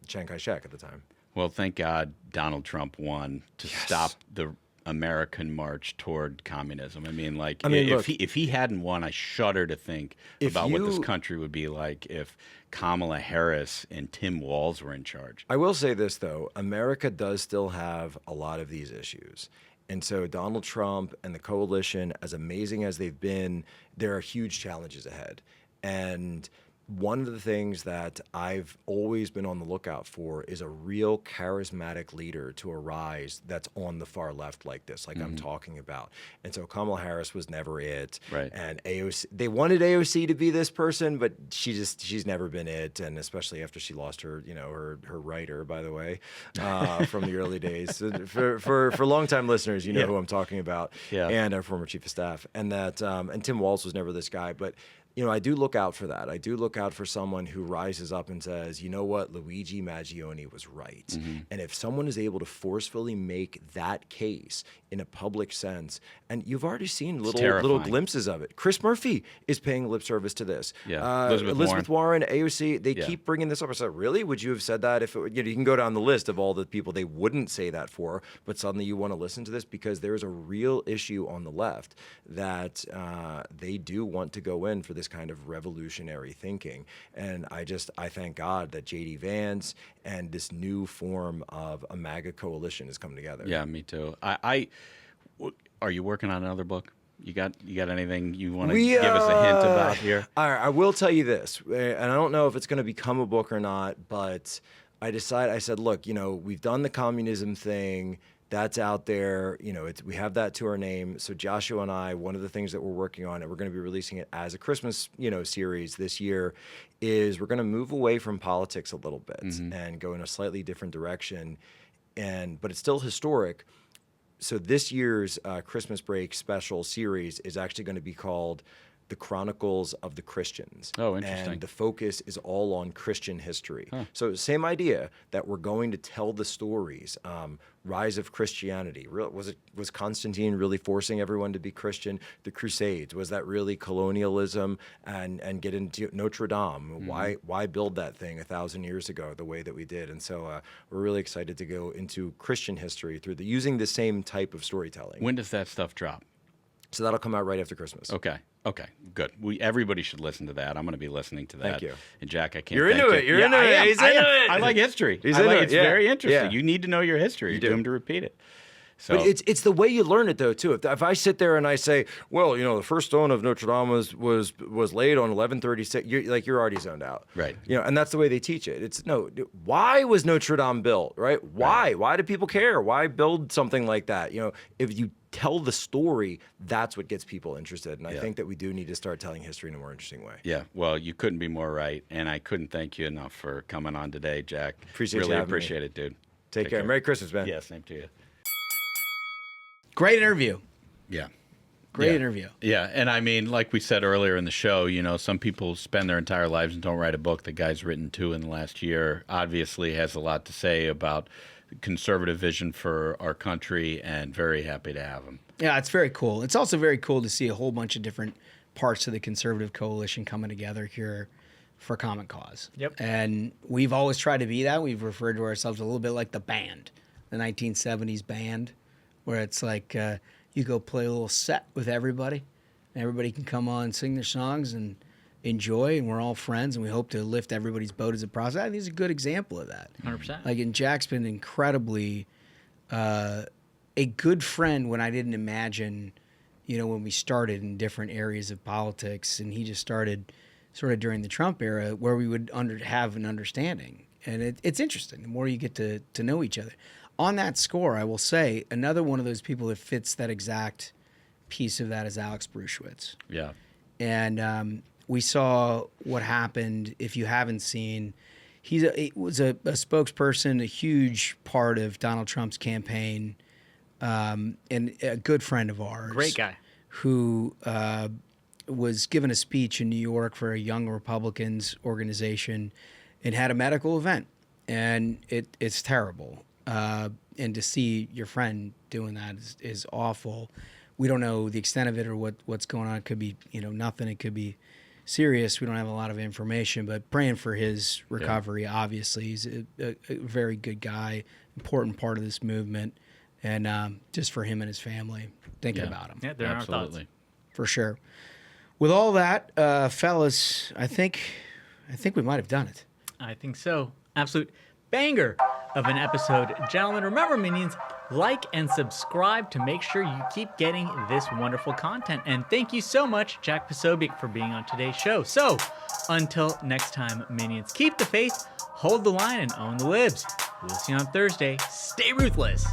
[SPEAKER 9] Chiang Kai-shek at the time.
[SPEAKER 5] Well, thank God Donald Trump won to stop the American march toward communism. I mean, if he hadn't won, I shudder to think about what this country would be like if Kamala Harris and Tim Walz were in charge.
[SPEAKER 9] I will say this, though. America does still have a lot of these issues. And so Donald Trump and the coalition, as amazing as they've been, there are huge challenges ahead. And one of the things that I've always been on the lookout for is a real charismatic leader to arise that's on the far left like this, like I'm talking about. And so Kamala Harris was never it.
[SPEAKER 5] Right.
[SPEAKER 9] And AOC, they wanted AOC to be this person, but she's never been it. And especially after she lost her, her writer, by the way, from the early days. So for longtime listeners, you know who I'm talking about.
[SPEAKER 5] Yeah.
[SPEAKER 9] And our former chief of staff. And that, and Tim Walz was never this guy, but I do look out for that. I do look out for someone who rises up and says, you know what, Luigi Maggioni was right. And if someone is able to forcefully make that case in a public sense, and you've already seen little glimpses of it. Chris Murphy is paying lip service to this.
[SPEAKER 5] Yeah.
[SPEAKER 9] Elizabeth Warren, AOC, they keep bringing this up. I said, really? Would you have said that if you can go down the list of all the people they wouldn't say that for, but suddenly you want to listen to this because there is a real issue on the left that they do want to go in for this kind of revolutionary thinking. And I thank God that J.D. Vance and this new form of a MAGA coalition has come together.
[SPEAKER 5] Yeah, me too. Are you working on another book? You got anything you want to give us a hint about here?
[SPEAKER 9] I will tell you this, and I don't know if it's going to become a book or not, but I said, look, we've done the communism thing. That's out there, we have that to our name. So Joshua and I, one of the things that we're working on, and we're going to be releasing it as a Christmas, series this year, is we're going to move away from politics a little bit and go in a slightly different direction. But it's still historic. So this year's Christmas break special series is actually going to be called The Chronicles of the Christians.
[SPEAKER 5] Oh, interesting.
[SPEAKER 9] And the focus is all on Christian history. So same idea that we're going to tell the stories. Rise of Christianity. Was Constantine really forcing everyone to be Christian? The Crusades, was that really colonialism? And get into Notre Dame. Why build that thing 1,000 years ago the way that we did? And so we're really excited to go into Christian history through using the same type of storytelling.
[SPEAKER 5] When does that stuff drop?
[SPEAKER 9] So that'll come out right after Christmas.
[SPEAKER 5] Okay, good. Everybody should listen to that. I'm going to be listening to that.
[SPEAKER 9] Thank you.
[SPEAKER 5] And Jack, I can't.
[SPEAKER 9] You're into it. You're into it. He's into it.
[SPEAKER 5] I like history. It's very interesting. You need to know your history. You're doomed to repeat it. So,
[SPEAKER 9] but it's the way you learn it, though, too. If I sit there and I say, well, the first stone of Notre Dame was laid on 1136, you're already zoned out.
[SPEAKER 5] Right.
[SPEAKER 9] And that's the way they teach it. It's why was Notre Dame built, right? Why? Right. Why do people care? Why build something like that? If you tell the story, that's what gets people interested. And I think that we do need to start telling history in a more interesting way.
[SPEAKER 5] Yeah, well, you couldn't be more right. And I couldn't thank you enough for coming on today, Jack.
[SPEAKER 9] Really
[SPEAKER 5] appreciate it, dude.
[SPEAKER 9] Take care. Merry Christmas, man.
[SPEAKER 5] Yeah, same to you.
[SPEAKER 1] Great interview.
[SPEAKER 5] Yeah.
[SPEAKER 1] Great interview.
[SPEAKER 5] Yeah, and I mean, like we said earlier in the show, some people spend their entire lives and don't write a book. The guy's written 2 in the last year. Obviously has a lot to say about conservative vision for our country, and very happy to have him.
[SPEAKER 1] Yeah, it's very cool. It's also very cool to see a whole bunch of different parts of the conservative coalition coming together here for a common cause.
[SPEAKER 2] Yep.
[SPEAKER 1] And we've always tried to be that. We've referred to ourselves a little bit like the band, the 1970s band, where it's like you go play a little set with everybody, and everybody can come on and sing their songs and enjoy, and we're all friends, and we hope to lift everybody's boat as a process. I think it's a good example of that.
[SPEAKER 2] 100%.
[SPEAKER 1] And Jack's been incredibly a good friend when I didn't imagine, when we started in different areas of politics, and he just started sort of during the Trump era where we would have an understanding. And it's interesting. The more you get to know each other. On that score, I will say another one of those people that fits that exact piece of that is Alex Bruschwitz.
[SPEAKER 5] Yeah.
[SPEAKER 1] And we saw what happened. If you haven't seen, he was a spokesperson, a huge part of Donald Trump's campaign, and a good friend of ours.
[SPEAKER 2] Great guy.
[SPEAKER 1] Who was given a speech in New York for a young Republicans organization and had a medical event. And it's terrible. And to see your friend doing that is awful. We don't know the extent of it or what's going on. It could be, nothing. It could be serious. We don't have a lot of information, but praying for his recovery. Yeah. Obviously, he's a very good guy, important part of this movement, and just for him and his family, thinking about him.
[SPEAKER 2] Yeah, they're in our thoughts.
[SPEAKER 1] For sure. With all that, fellas, I think we might have done it.
[SPEAKER 2] I think so. Absolute banger of an episode. Gentlemen, remember, minions, like and subscribe to make sure you keep getting this wonderful content. And thank you so much, Jack Posobiec, for being on today's show. So, until next time, minions, keep the faith, hold the line, and own the libs. We'll see you on Thursday. Stay ruthless.